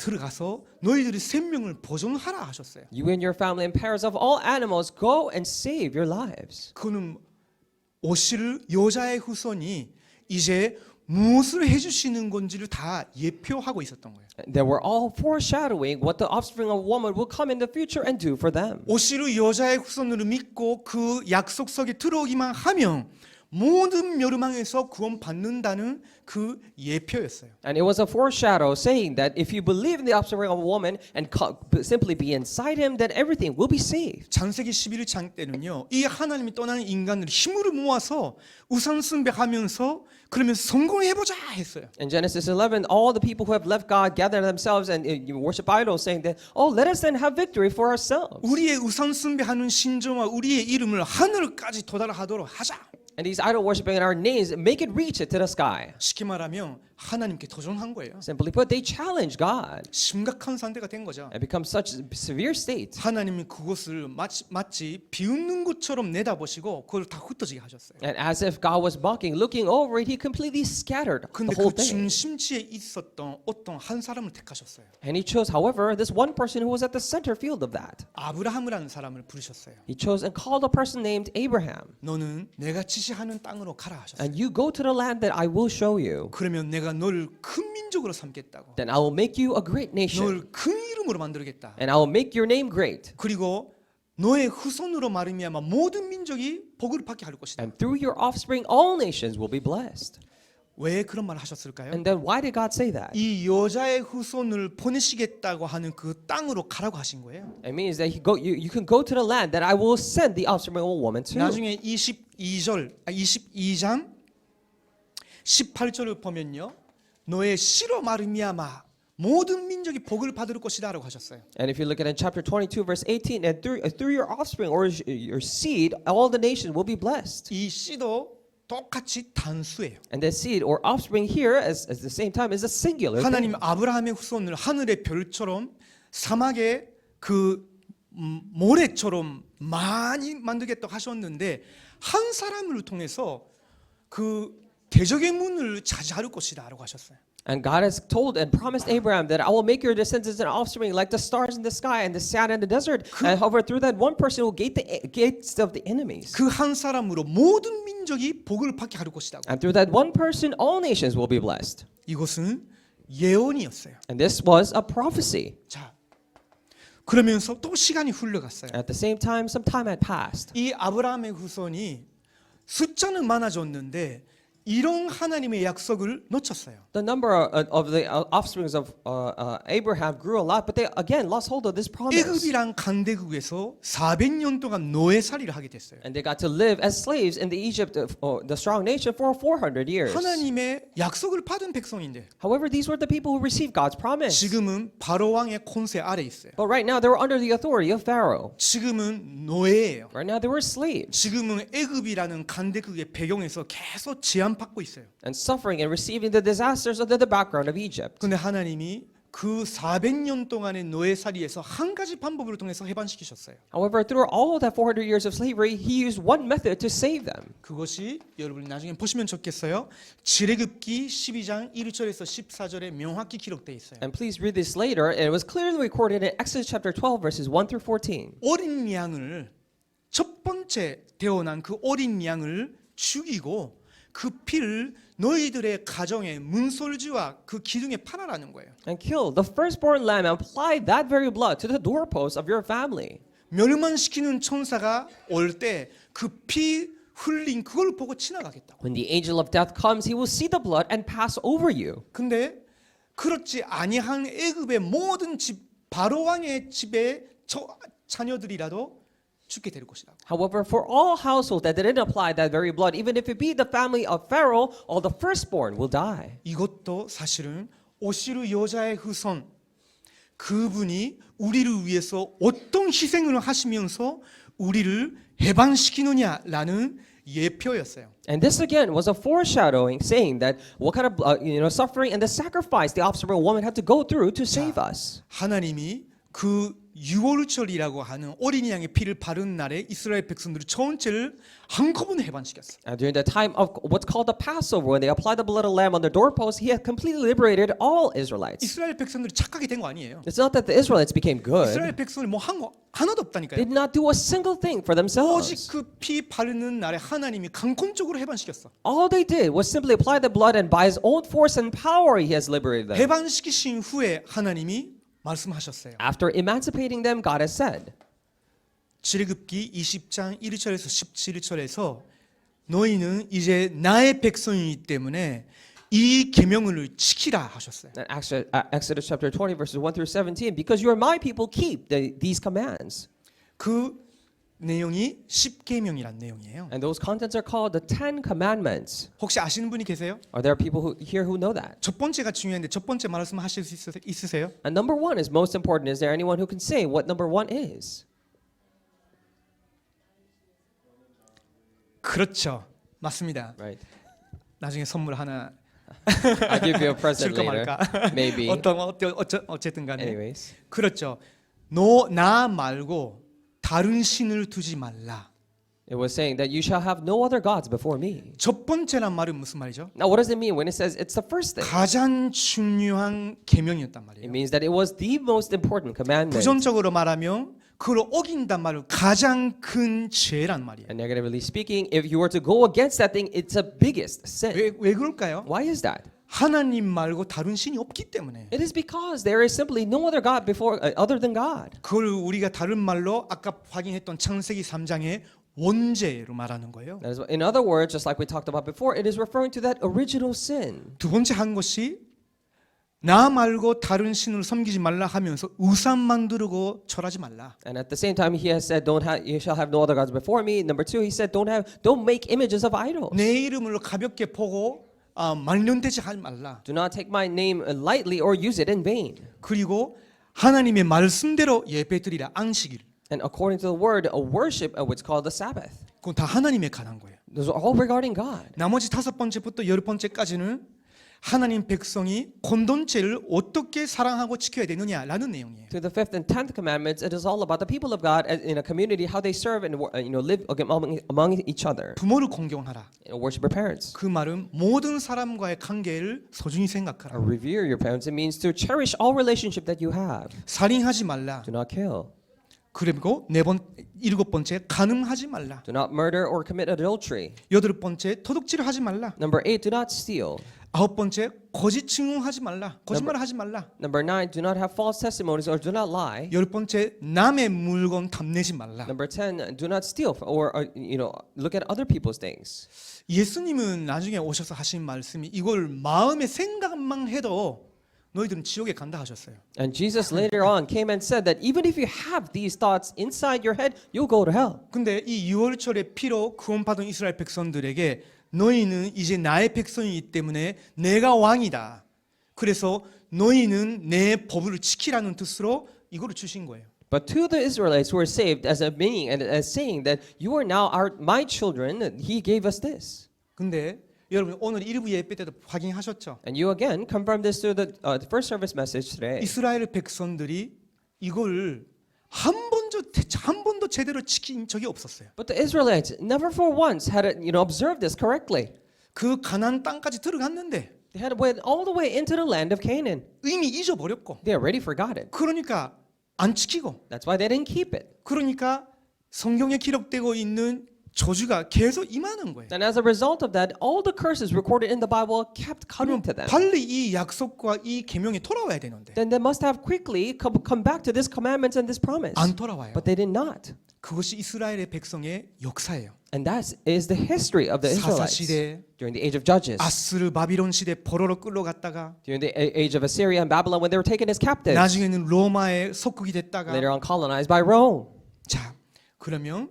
들어가서 너희들의 생명을 보존하라 하셨어요. You and your family and parents of all animals, go and save your lives. 그는 오실 여자의 후손이 이제 무엇을 해주시는 건지를 다 예표하고 있었던 거예요. They were all foreshadowing what the offspring of woman will come in the future and do for them. 오실 여자의 후손으로 믿고 그 약속석에 들어오기만 하면 모든 멸망에서 구원받는다는 그 예표였어요. And it was a foreshadow saying that if you believe in the offspring of a woman and simply be inside him, then everything will be saved. 창세기 11장 때는요, 이 하나님이 떠나는 인간을 힘으로 모아서 우상 숭배하면서 그러면서 성공해보자 했어요. In Genesis 11, all the people who have left God gather themselves and worship idols, saying that, oh, let us then have victory for ourselves. 우리의 우상 숭배하는 신조와 우리의 이름을 하늘까지 도달하도록 하자. And these idol worshiping in our names, make it reach it to the sky. 쉽게 말하면 하나님께 도전한 거예요. Simply put, they challenge God. 심각한 상태가 된 거죠. It becomes such a severe state. 하나님이 그것을 마치 비웃는 것처럼 내다보시고 그걸 다 흩어지게 하셨어요. And as if God was mocking, looking over it, he completely scattered the 근데 whole 그 thing. 중심지에 있었던 어떤 한 사람을 택하셨어요. And he chose, however, this one person who was at the center field of that. 아브라함이라는 사람을 부르셨어요. He chose and called a person named Abraham. 너는 내가 지시하는 땅으로 가라 하셨어요. And you go to the land that I will show you. 그러면 내가 너를 큰 민족으로 삼겠다고. Then I will make you a great nation. 너를 큰 이름으로 만들겠다. And I will make your name great. 그리고 너의 후손으로 말미암아 모든 민족이 복을 받게 할 것이다. And through your offspring, all nations will be blessed. 왜 그런 말을 하셨을까요? And then why did God say that? 이 여자의 후손을 보내시겠다고 하는 그 땅으로 가라고 하신 거예요. It means that you can go to the land that I will send the offspring of a woman to. 나중에 22장 18절을 보면요. 너의 씨로 말미암아 모든 민족이 복을 받을 것이다라고 하셨어요. And if you look at it in chapter 22 verse 18, and through your offspring or your seed, all the nations will be blessed. 이 씨도 똑같이 단수예요. And that seed or offspring here, as the same time, is a singular. 하나님 아브라함의 후손을 하늘의 별처럼 사막의 그 모래처럼 많이 만들겠다고 하셨는데 한 사람을 통해서 그 대적의 문을 차지할 것이다라고 하셨어요. And God has told and promised Abraham that I will make your descendants and offspring like the stars in the sky and the sand in the desert. And however, through that one person will gate the gates of the enemies. 그 한 사람으로 모든 민족이 복을 받게 할 것이다. And through that one person, all nations will be blessed. 이것은 예언이었어요. And this was a prophecy. 자, 그러면서 또 시간이 흘러갔어요. At the same time, some time had passed. 이 아브라함의 후손이 숫자는 많아졌는데 이런 하나님의 약속을 놓쳤어요. The number of the offsprings of Abraham grew a lot, but they again lost hold of this promise. 애굽이란 강대국에서 400년 동안 노예살이를 하게 됐어요. And they got to live as slaves in the Egypt, the strong nation, for 400 years. 하나님의 약속을 받은 백성인데 However, these were the people who received God's promise. 지금은 바로 왕의 권세 아래 있어요. But right now, they were under the authority of Pharaoh. 지금은 노예예요. Right now, they were slaves 지금은 애굽이라는 강대국의 배경에서 계속 제한받고 있어요. and suffering and receiving the disasters under the background of Egypt. 근데 하나님이 그 400년 동안의 노예살이에서 한 가지 방법을 통해서 해방시키셨어요. However, through all of that 400 years of slavery, he used one method to save them. 그것이 여러분이 나중에 보시면 좋겠어요. 출애굽기 12장 1절에서 14절에 명확히 기록되어 있어요. And please read this later. And it was clearly recorded in Exodus chapter 12, verses 1 through 14. 어린 양을 첫 번째 태어난 그 어린 양을 죽이고 그 피를 너희들의 가정의 문설주와 그 기둥에 팔아라는 거예요. And kill the firstborn lamb and apply that very blood to the doorposts of your family. 멸망시키는 천사가 올 때 그 피 흘린 그걸 보고 지나가겠다고. When the angel of death comes, he will see the blood and pass over you. 근데 그렇지 아니한 애굽의 모든 집 바로 왕의 집의 자녀들이라도 죽게 될 것이다. However, for all households that didn't apply that very blood, even if it be the family of Pharaoh, all the firstborn will die. 이것도 사실은 오시르 여자의 후손 그분이 우리를 위해서 어떤 희생을 하시면서 우리를 해방시키느냐라는 예표였어요. And this again was a foreshadowing, saying that what kind of suffering and the sacrifice the offspring of woman had to go through to save us. 하나님이 그 유월절이라고 하는 어린이 양의 피를 바른 날에 이스라엘 백성들이 전체를 한꺼번에 해방시켰어. And during the time of what's called the Passover, when they applied the blood of lamb on their doorposts, he had completely liberated all Israelites. 이스라엘 백성들이 착하게 된 거 아니에요. It's not that the Israelites became good. 이스라엘 백성이 뭐 한 거 하나도 They 없다니까요. did not do a single thing for 오직 themselves. 그 피 바르는 날에 하나님이 강권적으로 해방시켰어. All they did was simply apply the blood, and by his own force and power, he has liberated them. 해방시키신 후에 하나님이 말씀하셨어요. After emancipating them, God has said, 출애굽기 20장 1절에서 17절에서 너희는 이제 나의 백성이기 때문에 이 계명을 지키라 하셨어요. in Exodus chapter 20, verses 1 through 17, because you are my people, keep these commands. 그 내용이 십계명이란 내용이에요. And those contents are called the Ten Commandments. 혹시 아시는 분이 계세요? Are there people here who know that? 첫 번째가 중요한데 첫 번째 말씀하실 수 있으세요? And number one is most important. Is there anyone who can say what number one is? 그렇죠. 맞습니다. Right. 나중에 선물 하나 I'll give you a present 줄까 later. 말까? Maybe. 어쨌든 간에 Anyways. 그렇죠. 나 말고 다른 신을 두지 말라. It was saying that you shall have no other gods before me. 첫 번째란 말은 무슨 말이죠? Now, what does it mean when it says it's the first thing? 가장 중요한 계명이었단 It 말이에요. means that it was the most important commandment. 부정적으로 말하면 그걸 어긴단 말은 가장 큰 죄란 말이에요. And negatively speaking, if you were to go against that thing, it's the biggest sin. 왜 그럴까요? Why is that? 하나님 말고 다른 신이 없기 때문에. It is because there is simply no other God before other than God. 그걸 우리가 다른 말로 아까 확인했던 창세기 3장의 원죄로 말하는 거예요. That is, in other words, just like we talked about before, it is referring to that original sin. 두 번째 한 것이 나 말고 다른 신을 섬기지 말라 하면서 우상 만들고 절하지 말라. And at the same time, he has said, you shall have no other gods before me. Number two, he said, don't make images of idols. 내 이름을 가볍게 보고 말년되지 하지 말라. Do not take my name lightly or use it in vain. 그리고 하나님의 말씀대로 예배드리라. 안식일. And according to the word, a worship what's called the Sabbath. 그건 다 하나님에 관한 거예요. Those are all regarding God. 나머지 다섯 번째부터 열 번째까지는 하나님 백성이 공동체를 어떻게 사랑하고 지켜야 되느냐라는 내용이에요. To the fifth and 10th commandments, it is all about the people of God in a community, how they serve and live among each other. 부모를 공경하라. Worship your parents. 그 말은 모든 사람과의 관계를 소중히 생각하라. Revere your parents. It means to cherish all relationship that you have. 살인하지 말라. Do not kill. 그리고 일곱 번째 간음하지 말라. Do not murder or commit adultery. 여덟 번째 도둑질을 하지 말라. Number 8, do not steal. 아홉 번째 거짓 증언하지 말라. 거짓말을 하지 말라. Number 9, do not have false testimonies or do not lie. 열 번째 남의 물건 탐내지 말라. Number 10, do not steal or look at other people's things. 예수님은 나중에 오셔서 하신 말씀이 이걸 마음의 생각만 해도 너희들은 지옥에 간다 하셨어요. And Jesus later on came and said that even if you have these thoughts inside your head, you'll go to hell. 근데 이 유월절의 피로 구원받은 이스라엘 백성들에게 너희는 이제 나의 백성이기 때문에 내가 왕이다. 그래서 너희는 내 법을 지키라는 뜻으로 이거를 주신 거예요. But to the Israelites who were saved, as a meaning and as saying that you are now my children, he gave us this. 근데 여러분 오늘 일부 예배 때도 확인하셨죠? And you again confirm this through the first service message today. 이스라엘 백성들이 이걸 한 번도 제대로 지킨 적이 없었어요. But the Israelites never for once had observed this correctly. 그 가나안 땅까지 들어갔는데 They had went all the way into the land of Canaan. 이미 잊어버렸고 They already forgot it. 그러니까 안 지키고 That's why they didn't keep it. 그러니까 성경에 기록되고 있는 저주가 계속 임하는 거예요. And as a result of that, all the curses recorded in the Bible kept coming 그럼 to them. 빨리 이 약속과 이 계명에 돌아와야 되는데 Then they must have quickly come back to this commandments and this promise. 안 돌아와요. But they did not. 그것이 이스라엘의 백성의 역사예요. And that is the history of the 사사 Israelites 시대, during the age of Judges, 아스르 바빌론 시대 포로로 끌려갔다가 during the age of Assyria and Babylon when they were taken as captives, 나중에는 로마의 속국이 됐다가 later on colonized by Rome. 자 그러면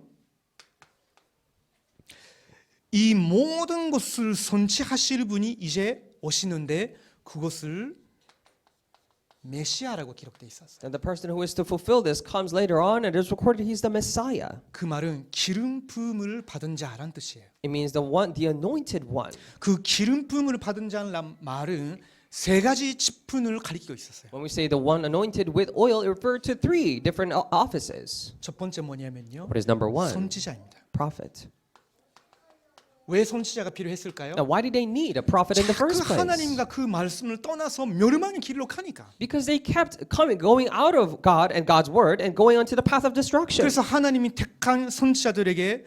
이 모든 것을 선치하실 분이 이제 오시는데 그것을 메시아라고 기록돼 있었어요. And the person who is to fulfill this comes later on, and it is recorded he's the Messiah. 그 말은 기름 부음을 받은 자란 뜻이에요. It means the anointed one. 그 기름 부음을 받은 자란 말은 세 가지 직분을 가리키고 있었어요. When we say the one anointed with oil, it refers to three different offices. 첫 번째 뭐냐면요. What is number one? 선지자입니다. Prophet. 왜 선지자가 필요했을까요? Now, why did they need a prophet in the 그 first place? 하나님과 그 말씀을 떠나서 멸망의 길로 가니까. Because they kept going out of God and God's word and going onto the path of destruction. 그래서 하나님이 택한 선지자들에게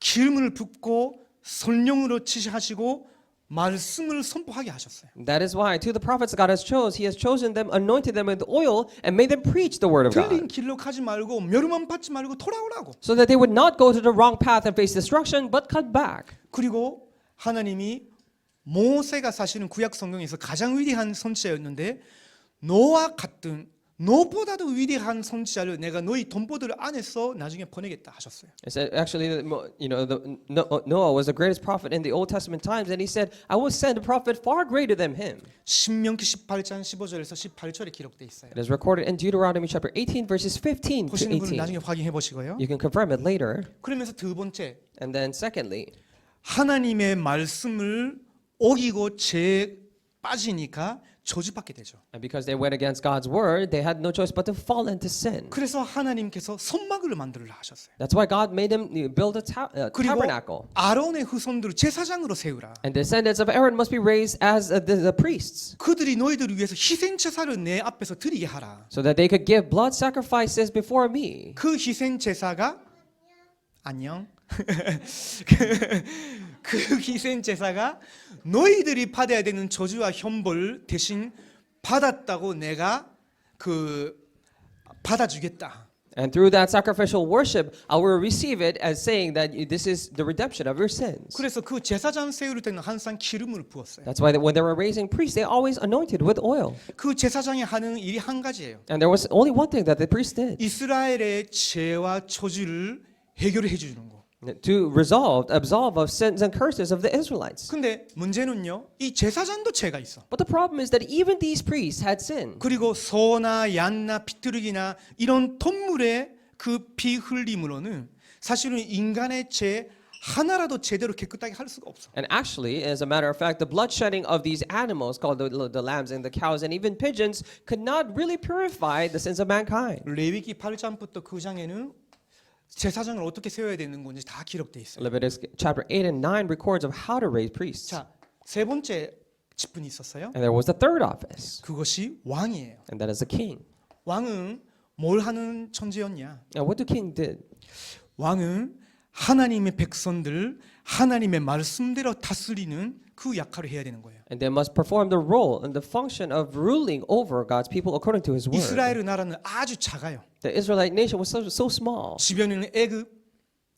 기름을 붓고 성령으로 지시하시고 말씀을 선포하게 하셨어요. That is why to the prophets God has chose, He has chosen them, anointed them with oil, and made them preach the word of 틀린 God, 길로 가지 말고 멸망 받지 말고 돌아오라고. so that they would not go to the wrong path and face destruction, but cut back. 그리고 하나님이 모세가 사실은 구약 성경에서 가장 위대한 선지자였는데 노와 같은 너보다도 위대한 선지자를 내가 너희 동포들 안에서 나중에 보내겠다 하셨어요. It said actually, Noah was the greatest prophet in the Old Testament times, and he said, "I will send a prophet far greater than him." 신명기 18장 15절에서 18절에 기록돼 있어요. It is recorded in Deuteronomy chapter 18, verses 15 to 보시는 분은 18. 나중에 확인해 보시고요. You can confirm it later. 그러면서 두 번째 And then secondly, 하나님의 말씀을 어기고 죄에 빠지니까 저주받게 되죠. and because they went against God's word, they had no choice but to fall into sin. 그래서 하나님께서 성막을 만들라 하셨어요. That's why God made them build a 그리고 tabernacle. 아론의 후손들을 제사장으로 세우라. And descendants of Aaron must be raised as the priests, 그들이 너희들을 위해서 희생 제사를 내 앞에서 드리게 하라. so that they could give blood sacrifices before me. 그 희생 제사가 안녕. 그 희생 제사가 너희들이 받아야 되는 저주와 형벌 대신 받았다고 내가 받아주겠다. And through that sacrificial worship, I will receive it as saying that this is the redemption of your sins. 그래서 그 제사장 세울 때는 항상 기름을 부었어요. That's why when they were raising priests, they always anointed with oil. 그 제사장이 하는 일이 한 가지예요. And there was only one thing that the priest did. 이스라엘의 죄와 저주를 해결해 주는 거. To absolve of sins and curses of the Israelites. 근데 문제는요. 이 제사장도 죄가 있어. But the problem is that even these priests had sin. 그리고 소나 양나 비둘기나 이런 동물의 그 피 흘림으로는 사실은 인간의 죄 하나라도 제대로 깨끗하게 할 수가 없어. And actually, as a matter of fact, the bloodshedding of these animals called the lambs and the cows and even pigeons could not really purify the sins of mankind. 레위기 8장부터 9장에는 제사장을 어떻게 세워야 되는 건지 다 기록돼 있어요. Leviticus chapter 8 and 9 records of how to raise priests. 자, 세 번째 직분이 있었어요. And there was the third office, 그것이 왕이에요. and that is the king. 왕은 뭘 하는 천지였냐? Now, what the king did? 왕은 하나님의 백성들을 하나님의 말씀대로 다스리는 그 역할을 해야 되는 거예요. And they must perform the role and the function of ruling over God's people according to His word. 이스라엘 나라는 아주 작아요. The Israelite nation was so small. 주변에는 애굽,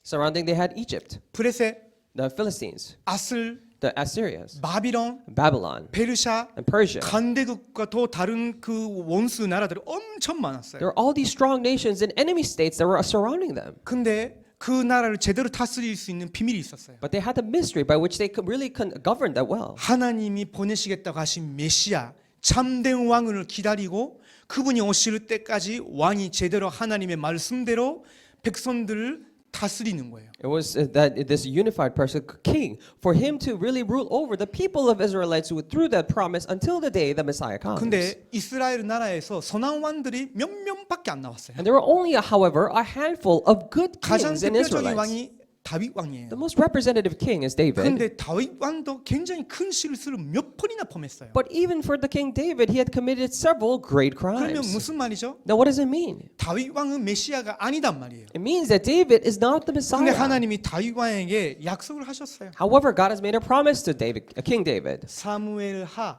Surrounding, they had Egypt, 브레셋, the Philistines, 아슬, the Assyrians, 바비론, Babylon, 페르시아, and Persia. 간대국과 또 다른 그 원수 나라들이 엄청 많았어요. There were all these strong nations and enemy states that were surrounding them. 근데 그 나라를 제대로 다스릴 수 있는 비밀이 있었어요. But they had the mystery by which they could really govern that well. 하나님이 보내시겠다고 하신 메시아 참된 왕을 기다리고 그분이 오실 때까지 왕이 제대로 하나님의 말씀대로 백성들을 다스리는 거예요. It was that this unified person, king, for him to really rule over the people of Israelites through that promise until the day the Messiah comes. 근데 이스라엘 나라에서 선한 왕들이 몇 명밖에 안 나왔어요. And there were only, however, a handful of good 가장 kings in 대표적인 Israelites. 왕이 다윗 왕이에요. The most representative king is David. 근데 다윗 왕도 굉장히 큰 실수를 몇 번이나 범했어요. But even for the king David, he had committed several great 그러면 crimes. 무슨 말이죠? Now, what does it mean? 다윗 왕은 메시아가 아니단 말이에요. It means that David is not the 근데 Messiah. 하나님이 다윗 왕에게 약속을 하셨어요. However, God has made a promise to King David. 사무엘하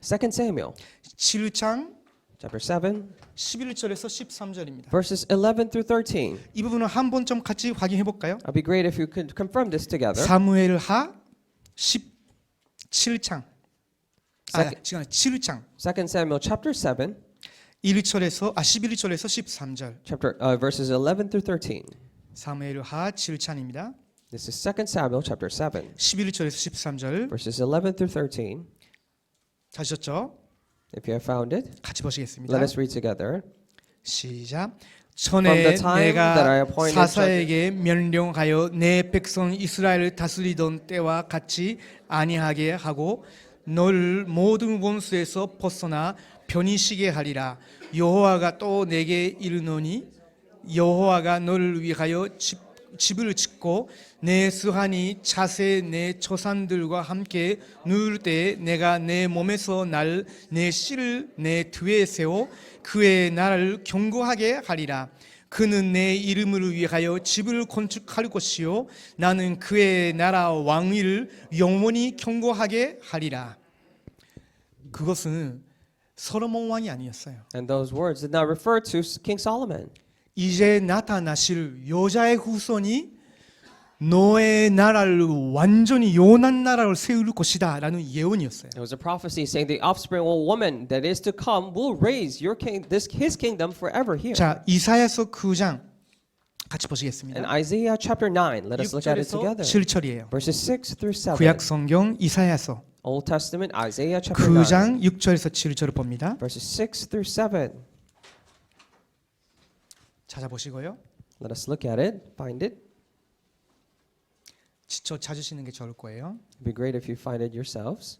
2 Samuel 7장 chapter 7, 11절에서 13절입니다. verses 11 through 13. 이 부분은 한 번 좀 같이 확인해 볼까요? It'd be great if you could confirm this together. 사무엘하 17장. 지금 7장 2 Samuel chapter 7, 11절에서 13절. verses 11 through 13. 사무엘하 7장입니다. This is 2 Samuel chapter 7, 11절에서 13절. verses 11 through 13. 찾으셨죠? If you have found it, 같이 보시겠습니다. let us read together. 시작. From 전에 the time that I 내가 appointed 사사에게 명령하여 내 백성 이스라엘을 다스리던 때와 같이 아니하게 하고 너를 모든 원수에서 벗어나 편히쉬게 하리라. 여호와가 또 내게 이르노니 여호와가 너를 위하여 집을 짓고 내 수하니 차세 내 조상들과 함께 누울 때에 내가 내 몸에서 날 내 씨를 내 뒤에 세워 그의 나라를 견고하게 하리라. 그는 내 이름을 위하여 집을 건축할 것이요 나는 그의 나라 왕위를 영원히 견고하게 하리라. 그것은 솔로몬 왕이 아니었어요. And those words did not refer to King Solomon. 이제 나타나실 여자의 후손이 너의 나라를 완전히 요난 나라를 세울 것이다 라는 예언이었어요. It was a prophecy saying the offspring of a woman that is to come will raise his kingdom forever here. 자, 이사야서 9장 같이 보시겠습니다. In Isaiah chapter 9, let us look at it 6절에서 together. 7절이에요. Verses 6 through 7. 구약 성경 이사야서 Old Testament, Isaiah chapter 9. 9장 6절에서 7절을 봅니다. Verses 6 through 7. 찾아보시고요. Let us look at it, find it. 직접 찾으시는 게 좋을 거예요. It'd be great if you find it yourselves.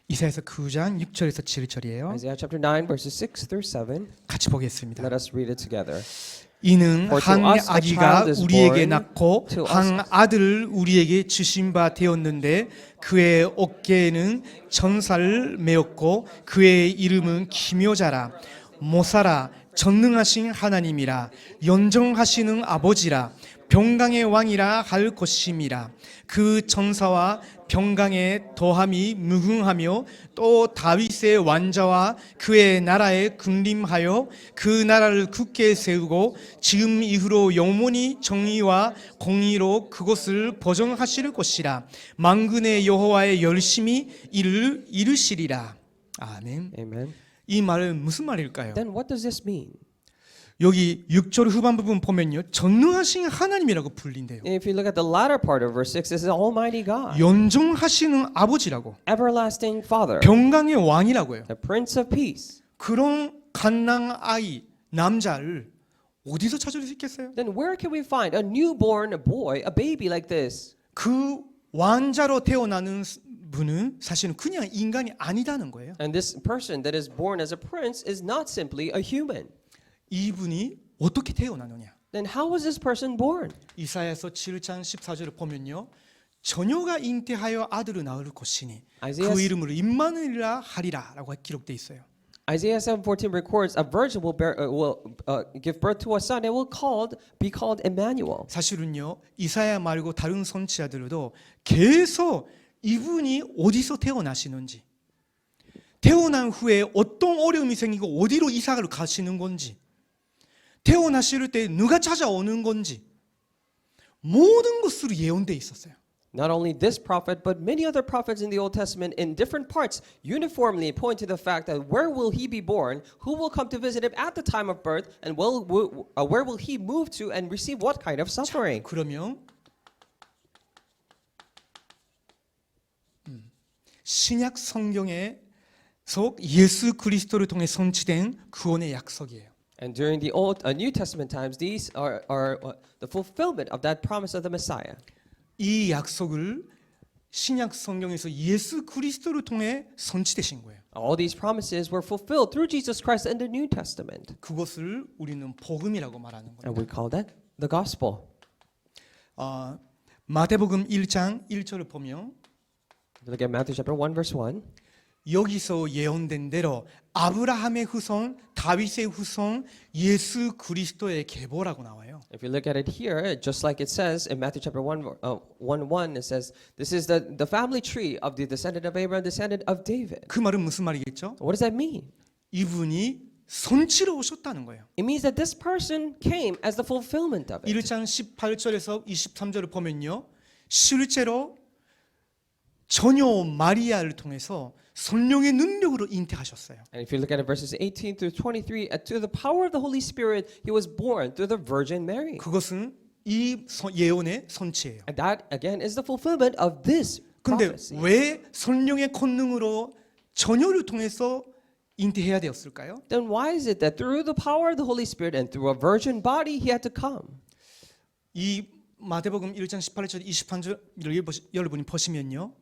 이사야서 9장 6절에서 7절이에요. Isaiah chapter 9, verses 6 through 7. 같이 보겠습니다. Let us read it together. 이는 For to 한 us a 아기가 child is 우리에게 born, 낳고 to 한 us- 아들을 우리에게 주신 바 되었는데 그의 어깨에는 천사를 메었고 그의 이름은 기묘자라 모사라 전능하신 하나님이라 연정하시는 아버지라 평강의 왕이라 할 것임이라. 그 천사와 평강의 더함이 무궁하며 또 다윗의 왕자와 그의 나라에 군림하여 그 나라를 굳게 세우고 지금 이후로 영원히 정의와 공의로 그것을 보정하실 것이라. 만군의 여호와의 열심히 이를 이루시리라. 아멘. Amen. 이 말은 무슨 말일까요? Then what does this mean? 여기 6절 후반 부분 보면요, 전능하신 하나님이라고 불린대요. If you look at the latter part of verse 6, this is Almighty God, 연정하시는 아버지라고, everlasting Father, 평강의 왕이라고요. the Prince of Peace. 그런 갓난 아이 남자를 어디서 찾을 수 있겠어요? Then where can we find a newborn boy, a baby like this? 그 왕자로 태어나는 분은 사실은 그냥 인간이 아니다는 거예요. And this person that is born as a prince is not simply a human. 이분이 어떻게 태어나느냐? Then how was this person born? 이사야서 7장 14절을 보면요, 처녀가 잉태하여 아들을 낳을 것이니 그 이름을 임마누엘이라 하리라라고 기록돼 있어요. Isaiah 7:14 records a virgin will give birth to a son and will be called Emmanuel. 사실은요, 이사야 말고 다른 선지자들도 계속 이분이 어디서 태어나시는지, 태어난 후에 어떤 어려움이 생기고 어디로 이사를 가시는 건지, 태어나실 때 누가 찾아오는 건지 모든 것으로 예언돼 있었어요. Not only this prophet, but many other prophets in the Old Testament in different parts uniformly point to the fact that where will he be born, who will come to visit him at the time of birth, and where will he move to and receive what kind of suffering. 그러면 신약 성경에서 예수 그리스도를 통해 성취된 구원의 약속이에요. And during the New Testament times, these are the fulfillment of that promise of the Messiah. 이 약속을 신약 성경에서 예수 그리스도를 통해 성취되신 거예요. All these promises were fulfilled through Jesus Christ in the New Testament. 그것을 우리는 복음이라고 말하는 And 겁니다. we call that the gospel. 마태복음 1장 1절을 보면 Look at Matthew chapter 1 verse 1. 여기서 예언된 대로 아브라함의 후손, 다윗의 후손, 예수 그리스도의 계보라고 나와요. If you look at it here, just like it says in Matthew chapter 1:1, it says, "This is the family tree of the descendant of Abraham, descendant of David." 그 말은 무슨 말이겠죠? What does that mean? 이분이 선지로 오셨다는 거예요. It means that this person came as the fulfillment of it. 1장 18절에서 23절을 보면요, 실제로 처녀 마리아를 통해서 성령의 능력으로 잉태하셨어요. And if you look at it, verses 18 through 23, through the power of the Holy Spirit, he was born through the Virgin Mary. 그것은 이 예언의 선치예요. And that again is the fulfillment of this 근데 prophecy. 왜 성령의 권능으로 처녀를 통해서 잉태해야 되었을까요? Then why is it that through the power of the Holy Spirit and through a virgin body he had to come? 이 마태복음 1장 18절 23절을 여러분이 보시면요,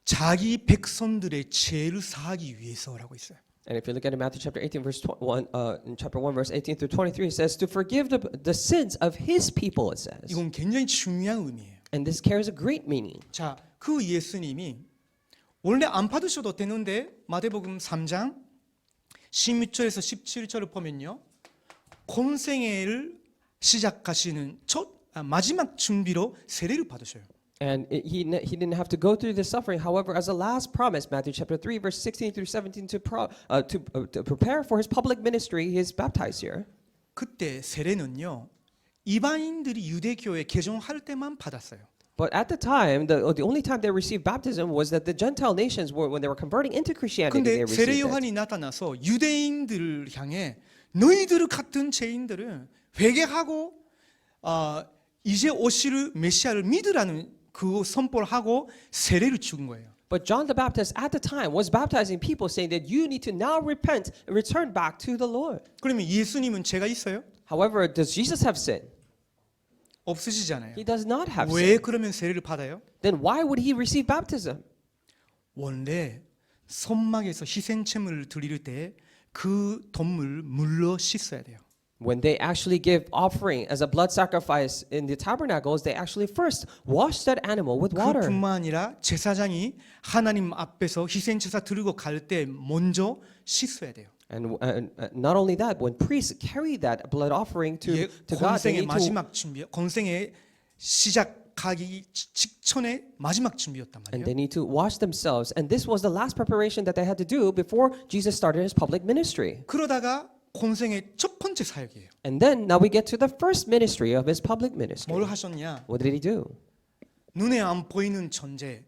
자기 백성들의 죄를 사하기 위해서라고 있어요. And if you look at it, Matthew chapter 18, verse 1, in chapter 1, verse 18 through 23, it says to forgive the sins of his people, it says. 이건 굉장히 중요한 의미예요. And this carries a great meaning. 자, 그 예수님이 원래 안 받으셔도 되는데 마태복음 3장 16절에서 17절을 보면요. 공생애를 시작하시는 마지막 준비로 세례를 받으셔요. And he didn't have to go through the suffering. However, as a last promise, Matthew chapter 3, verse 16 through 17, to prepare for his public ministry, he is baptized here. 그때 세례는요. 이방인들이 유대교에 개종할 때만 받았어요. But at the time, the only time they received baptism was that the Gentile nations were when they were converting into Christianity. They 근데 세례 received it. 요한이 나타나서 유대인들을 향해 너희들 같은 죄인들은 회개하고 이제 오실 메시아를 믿으라는 그 선포를 하고 세례를 준 거예요. But John the Baptist at the time was baptizing people, saying that you need to now repent and return back to the Lord. 그러면 예수님은 죄가 있어요? However, does Jesus have sin? 없으시잖아요. He does not have 왜 sin. 그러면 세례를 받아요? Then why would he receive baptism? 원래 선막에서 희생제물을 드릴 때 그 동물 물로 씻어야 돼요. When they actually give offering as a blood sacrifice in the tabernacles, they actually first wash that animal with water. 그뿐만 아니라 제사장이 하나님 앞에서 희생제사 들고 갈 때 먼저 씻어야 돼요. And not only that, when priests carry that blood offering to God, they 건생의 need to, 마지막 준비, 건생의 시작하기 직전에 마지막 준비였단 and 말이에요. they need to wash themselves. And this was the last preparation that they had to do before Jesus started his public ministry. 그러다가 건생의 첫 번째 사역이에요. And then now we get to the first ministry of his public ministry. 뭘 하셨냐? What did he do? 눈에 안 보이는 존재,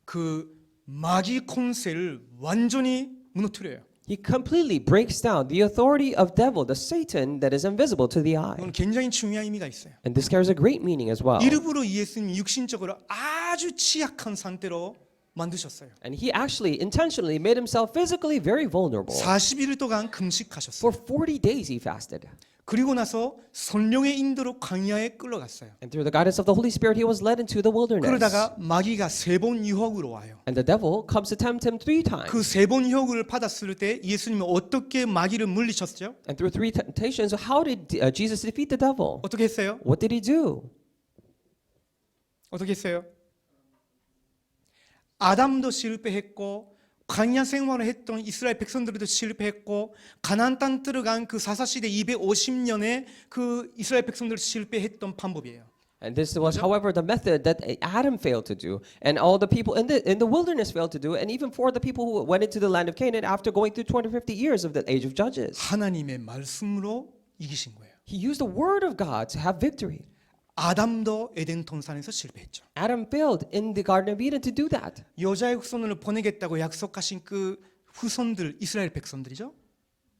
그 마귀 권세를 완전히 무너뜨려요. He completely breaks down the authority of devil, the Satan that is invisible to the eye. 이건 굉장히 중요한 의미가 있어요. And this carries a great meaning as well. 일부러 예수님이 육신적으로 아주 취약한 상태로 만드셨어요. And he actually intentionally made himself physically very vulnerable. 40일 동안 For 금식하셨어요. 40 days he fasted. 그리고 나서 성령의 인도로 광야에 끌어갔어요. And through the guidance of the Holy Spirit, he was led into the wilderness. 그러다가 마귀가 3번 유혹으로 와요. And the devil comes to tempt him 3 times. 그 3번 유혹을 받았을 때 예수님은 어떻게 마귀를 물리쳤죠? And through 3 temptations, how did Jesus defeat the devil? 어떻게 했어요? What did he do? 어떻게 했어요? 아담도 실패했고 광야 생활을 했던 이스라엘 백성들도 실패했고 가나안 땅 들어간 그 사사시대 250년에 그 이스라엘 백성들 실패했던 방법이에요. And this was, however, the method that Adam failed to do, and all the people in the wilderness failed to do, and even for the people who went into the land of Canaan after going through 250 years of the age of Judges. 하나님의 말씀으로 이기신 거예요. He used the word of God to have victory. 아담도 에덴 동산에서 실패했죠. Adam failed in the Garden of Eden to do that. 여자의 후손을 보내겠다고 약속하신 그 후손들 이스라엘 백성들이죠.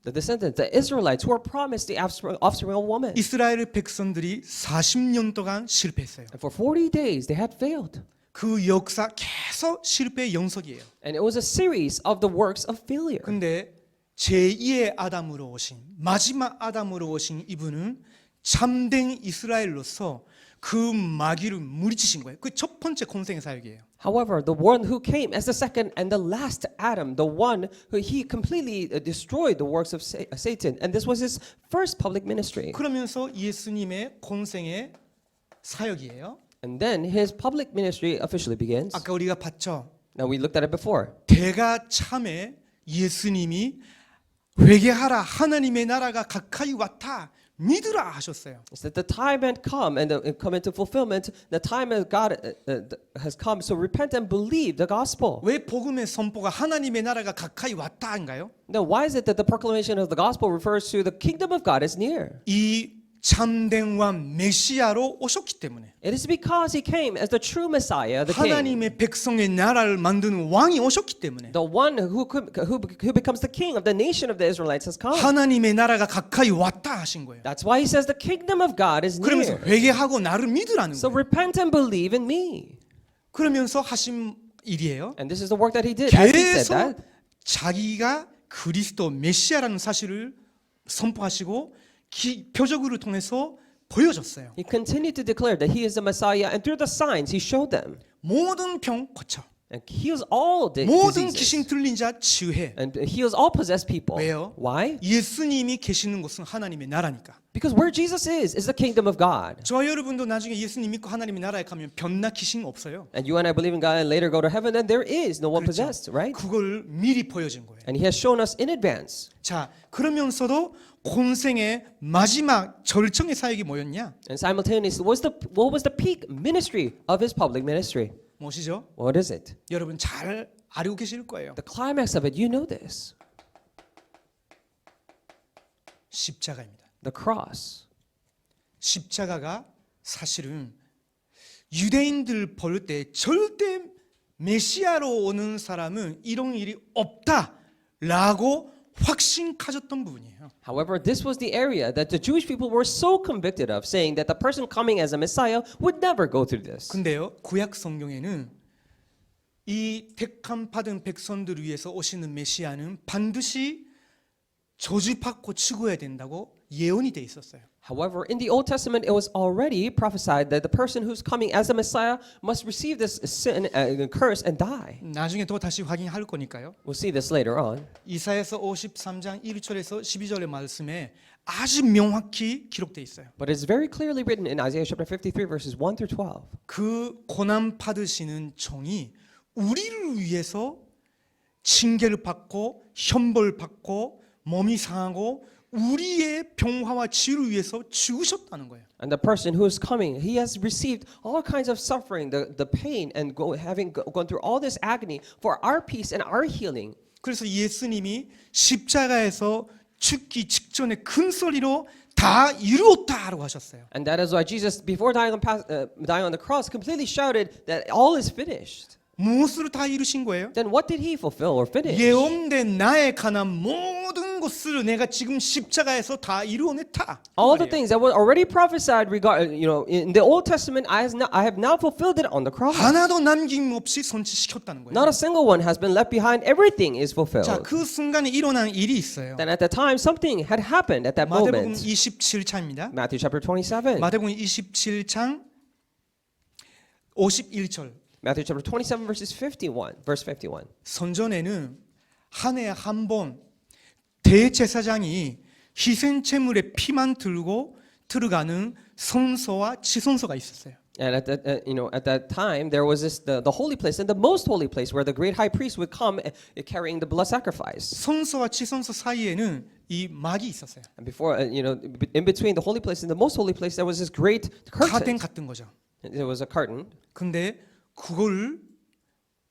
The descendants, the Israelites who were promised the offspring of woman. 이스라엘 백성들이 40년 동안 실패했어요. And for 40 days they had failed. 그 역사 계속 실패의 연속이에요. And it was a series of the works of failure. 근데 제2의 아담으로 오신 마지막 아담으로 오신 이분은 참된 이스라엘로서 그 마귀를 물리치신 거예요. 그 첫 번째 공생의 사역이에요. However, the one who came as the second and the last Adam, the one who he completely destroyed the works of Satan, and this was his first public ministry. 그러면서 예수님의 공생의 사역이에요. And then his public ministry officially begins. 아까 우리가 봤죠. Now we looked at it before. 대가 참에 예수님이 회개하라 하나님의 나라가 가까이 왔다 믿으라 하셨어요. It's that the time had come and come into fulfillment. The time of God has come. So repent and believe the gospel. 왜 복음의 선포가 하나님의 나라가 가까이 왔다인가요? Now, why is it that the proclamation of the gospel refers to the kingdom of God is near? 이 참된 왕 메시아로 오셨기 때문에 It is because he came as the true Messiah, the king, 하나님의 백성의 나라를 만드는 왕이 오셨기 때문에 the one who becomes the king of the nation of the Israelites has come. 하나님의 나라가 가까이 왔다 하신 거예요. That's why he says the kingdom of God is 그러면서 near. 회개하고 나를 믿으라는 So 거예요. repent and believe in me. 그러면서 하신 일이에요. And this is the work that he did. As he said 계속 that, 자기가 그리스도 메시아라는 사실을 선포하시고 표적으로 통해서 보여줬어요. he continued to declare that he is the Messiah, and through the signs he showed them. 모든 병 고쳐. and heals all 모든 diseases. 귀신 들린 자 치유해. And heals all possessed people. 왜요? Why? 예수님이 계시는 곳은 하나님의 나라니까. Because where Jesus is the kingdom of God. 저와 여러분도 나중에 예수님 믿고 하나님의 나라에 가면 변나 귀신 없어요. And you and I believe in God and later go to heaven, then there is no one 그렇죠. possessed, right? 그걸 미리 보여준 거예요. And He has shown us in advance. 자, 그러면서도 공생의 마지막 절정의 사역이 뭐였냐? And simultaneously, what was the peak ministry of His public ministry? 무엇이죠? What is it? 여러분 잘 알고 계실 거예요. The climax of it, you know this. 십자가입니다. The cross. 십자가가 사실은 유대인들 볼 때 절대 메시아로 오는 사람은 이런 일이 없다라고 확신 가졌던 부분이에요. However, this was the area that the Jewish people were so convicted of, saying that the person coming as a Messiah would never go through this. 근데요, 구약 성경에는 이 택함 받은 백성들을 위해서 오시는 메시아는 반드시 저주받고 죽어야 된다고 예언이 돼 있었어요. However, in the Old Testament, it was already prophesied that the person who's coming as a Messiah must receive this sin, curse and die. 나중에 또 다시 확인할 거니까요. We'll see this later on. 이사야서 53장 1절에서 12절의 말씀에 아주 명확히 기록돼 있어요. But it's very clearly written in Isaiah chapter 53 verses 1 through 12. 그 고난 받으시는 종이 우리를 위해서 징계를 받고 형벌 받고 몸이 상하고 우리의 평화와 치유를 위해서 죽으셨다는 거예요. And the person who is coming, he has received all kinds of suffering, the pain, and having gone through all this agony for our peace and our healing. 그래서 예수님이 십자가에서 죽기 직전에 큰 소리로 다 이루었다라고 하셨어요. And that is why Jesus, before dying on the cross, completely shouted that all is finished. 무엇으로 다 이루신 거예요? Then what did he fulfill or finish? 예언된 나에 관한 모든 것을 내가 지금 십자가에서 다 이루어냈다. All the things that were already prophesied in the Old Testament, I have now fulfilled it on the cross. 하나도 남김없이 성취시켰다는 거예요. Not a single one has been left behind. Everything is fulfilled. 자, 그 순간에 일어난 일이 있어요. Then at the time, something had happened at that 마태복음 moment. 27장입니다. Matthew chapter 27. 마태복음 27장 51절. Matthew chapter 27 verse 51. 선전에는 한 해에 한 번 대제사장이 희생제물의 피만 들고 들어가는 성소와 지성소가 있었어요. And at that time there was the holy place and the most holy place where the great high priest would come carrying the blood sacrifice. 성소와 지성소 사이에는 이 막이 있었어요. And before in between the holy place and the most holy place there was this great 카덴 curtain. 같은 거죠. There was a curtain. 근데 그걸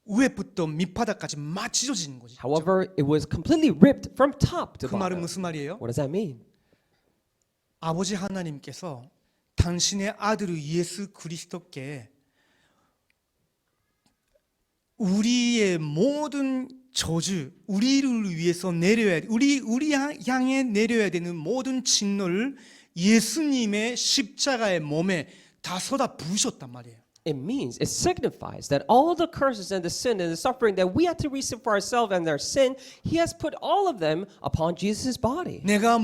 위에부터 밑바닥까지 막 찢어지는 거지. However, it was completely ripped from top to 그 말은 bottom. 무슨 말이에요? What does that mean? 아버지 하나님께서 당신의 아들 예수 그리스도께 우리의 모든 저주, 우리를 위해서 우리 향해 내려야 되는 모든 진노를 예수님의 십자가의 몸에 다 쏟아 부으셨단 말이에요. It signifies that all the curses and the sin and the suffering that we had to receive for ourselves and our sin, He has put all of them upon Jesus' body. 내가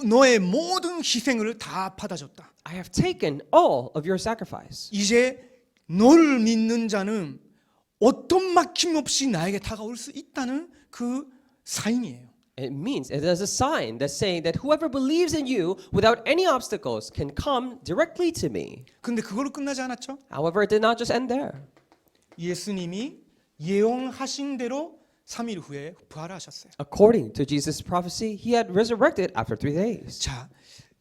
너의 모든 희생을 다 받아줬다. I have taken all of your sacrifice. 이제 너를 믿는 자는 어떤 막힘 없이 나에게 다가올 수 있다는 그 사인이에요. It is a sign that's saying that whoever believes in you without any obstacles can come directly to me. 근데 그걸로 끝나지 않았죠? However, it did not just end there. 예수님이 예언하신 대로 3일 후에 부활하셨어요. According to Jesus' prophecy, He had resurrected after 3 days. 자,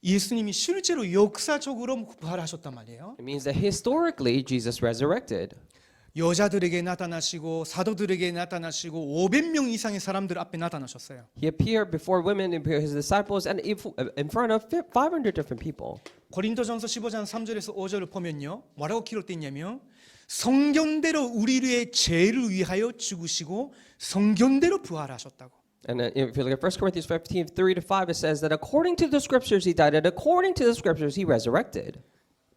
예수님이 실제로 역사적으로 부활하셨단 말이에요. It means that historically Jesus resurrected. 여자들에게 나타나시고 사도들에게 나타나시고 500명 이상의 사람들 앞에 나타나셨어요. He appeared before women, His disciples, and in front of 500 different people. 고린도전서 15장 3절에서 5절을 보면요. 뭐라고 기록되어 있냐면 성경대로 우리의 죄를 위하여 죽으시고 성경대로 부활하셨다고. And if you look at 1 Corinthians 15, 3 to 5, it says that according to the scriptures He died, and according to the scriptures He resurrected.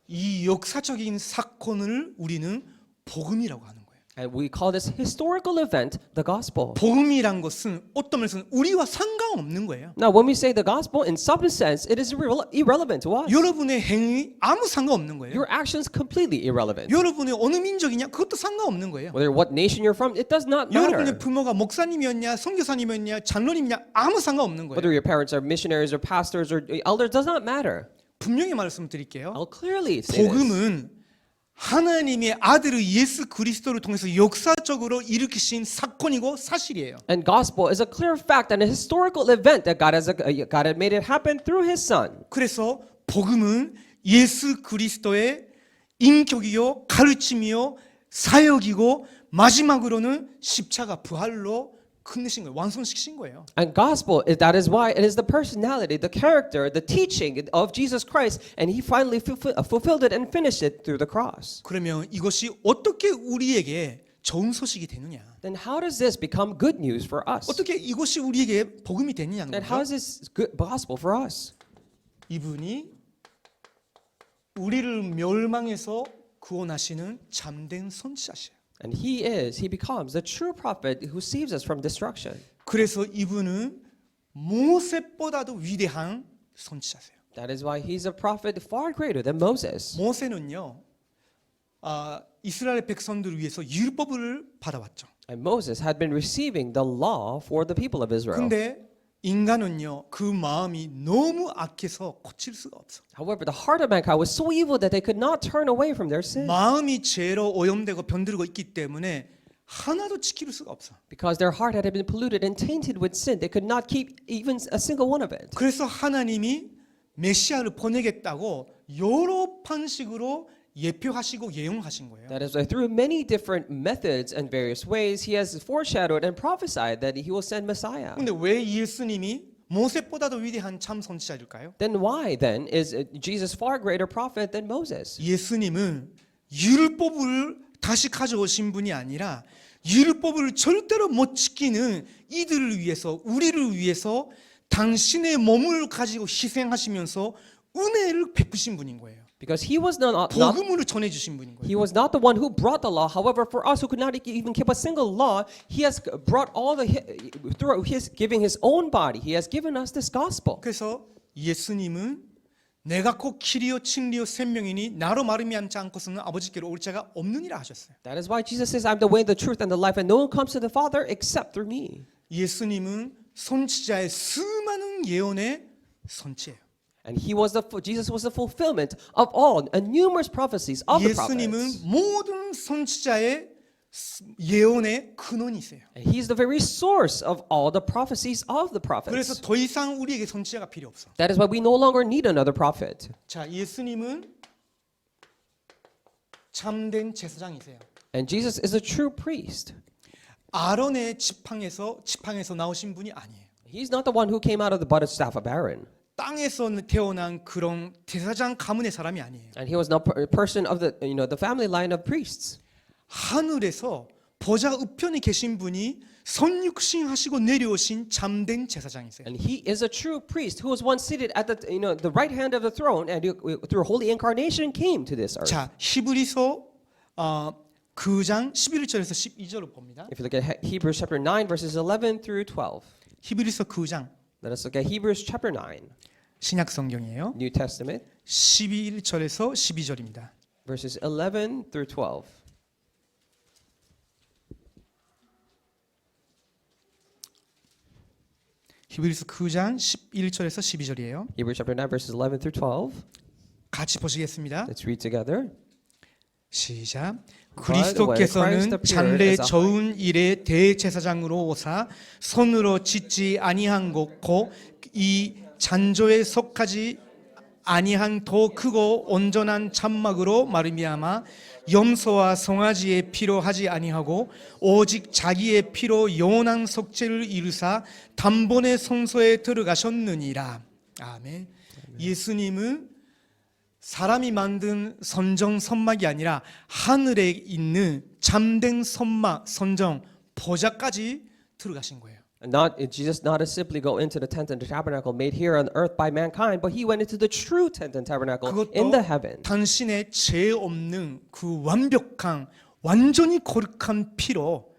이 역사적인 사건을 우리는 복음이라고 하는 거예요. And we call this historical event the gospel. 복음이란 것은 어떤 면에서는 우리와 상관없는 거예요. Now, when we say the gospel, in some sense, it is irrelevant to us. 여러분의 행위 아무 상관없는 거예요. Your actions completely irrelevant. 여러분이 어느 민족이냐 그것도 상관없는 거예요. Whether what nation you're from, it does not matter. 여러분의 부모가 목사님이었냐 선교사님이었냐 장로님이냐 아무 상관없는 거예요. Whether your parents are missionaries or pastors or elders does not matter. 분명히 말씀드릴게요. I'll clearly say this. 복음은 하나님의 아들의 예수 그리스도를 통해서 역사적으로 일으키신 사건이고 사실이에요. And gospel is a clear fact and a historical event that God had made it happen through His Son. 그래서 복음은 예수 그리스도의 인격이요 가르침이요 사역이고 마지막으로는 십자가 부활로 끝내신 거예요. 완성시키신 거예요. And gospel, that is why it is the personality, the character, the teaching of Jesus Christ, and He finally fulfilled it and finished it through the cross. 그러면 이것이 어떻게 우리에게 좋은 소식이 되느냐? Then how does this become good news for us? 어떻게 이것이 우리에게 복음이 되느냐는 And how 거죠. is this good gospel for us? 이분이 우리를 멸망에서 구원하시는 참된 선지자시에요. And he becomes the true prophet who saves us from destruction. 그래서 이분은 모세보다도 위대한 선지자세요. That is why he's a prophet far greater than Moses. 모세는요, 이스라엘 백성들을 위해서 율법을 받아왔죠. And Moses had been receiving the law for the people of Israel. 근데 인간은요, 그 마음이 너무 악해서 고칠 수가 없어. However, the heart of mankind was so evil that they could not turn away from their sin. 마음이 죄로 오염되고 병들고 있기 때문에 하나도 지킬 수가 없어. Because their heart had been polluted and tainted with sin, they could not keep even a single one of it. 그래서 하나님이 메시아를 보내겠다고 여러 방식으로 예표하시고 예언하신 거예요. That is why through many different methods and various ways, he has foreshadowed and prophesied that he will send Messiah. 근데 왜 예수님이 모세보다도 위대한 참 선지자일까요? Then why then is Jesus far greater prophet than Moses? 예수님은 율법을 다시 가져오신 분이 아니라 율법을 절대로 못 지키는 이들을 위해서 우리를 위해서 당신의 몸을 가지고 희생하시면서 은혜를 베푸신 분인 거예요. Because he was not 복음으로 전해 주신 분인 거예요. he was not the one who brought the law. However, for us who could not even keep a single law, he has brought all through his giving his own body. He has given us this gospel. 그래서 예수님은 내가 곧 길이요 진리요 생명이니 나로 말미암지 않고서는 아버지께로 올 자가 없느니라 하셨어요. That is why Jesus says, "I'm the way, the truth, and the life, and no one comes to the Father except through me." 예수님은 선지자의 수많은 예언의 선지예요. And Jesus was the fulfillment of all and numerous prophecies of the prophets. 예수님은 모든 선지자의 예언의 근원이세요. And he's the very source of all the prophecies of the 그래서 prophets. 더 이상 우리에게 선지자가 필요 없어. That is why we no longer need another prophet. 자, 예수님은 참된 제사장이세요. And Jesus is a true priest. 아론의 지팡에서 나오신 분이 아니에요. He's not the one who came out of the budded staff of Aaron. 땅에서 태어난 그런 제사장 가문의 사람이 아니에요. And he was not a person of the family line of priests. 하늘에서 보좌 우편에 계신 분이 선육신하시고 내려오신 참된 제사장이세요. And he is a true priest who was once seated at the right hand of the throne, and through holy incarnation came to this earth. 자, 히브리서 9장 11절에서 12절을 봅니다. If you look at Hebrews chapter 9 verses 11 through 12. 히브리서 9장 Let us look at Hebrews chapter 9, 신약 성경이에요. New Testament, 11절에서 12절입니다. verses 11 through 12. 히브리서 9장 11절에서 12절이에요. Hebrews chapter 9 verses 11 through 12. 같이 보시겠습니다. Let's read together. 시작. By the way, 그리스도께서는 Christ appeared 장래 as a 좋은 일의 대제사장으로 오사 손으로 짓지 아니한 곳고 이 잔조에 속하지 아니한 더 크고 온전한 장막으로 말미암아 염소와 송아지의 피로 하지 아니하고 오직 자기의 피로 영원한 속죄를 이루사 단번에 성소에 들어가셨느니라. 아멘. 예수님은 사람이 만든 선정 선막이 아니라 하늘에 있는 참된 선막, 선정, 보좌까지 들어가신 거예요. Jesus not simply go into the tent and the tabernacle made here on earth by mankind, but he went into the true tent and tabernacle in the 그것도 heaven. 당신의 죄 없는 그 완벽한 완전히 거룩한 피로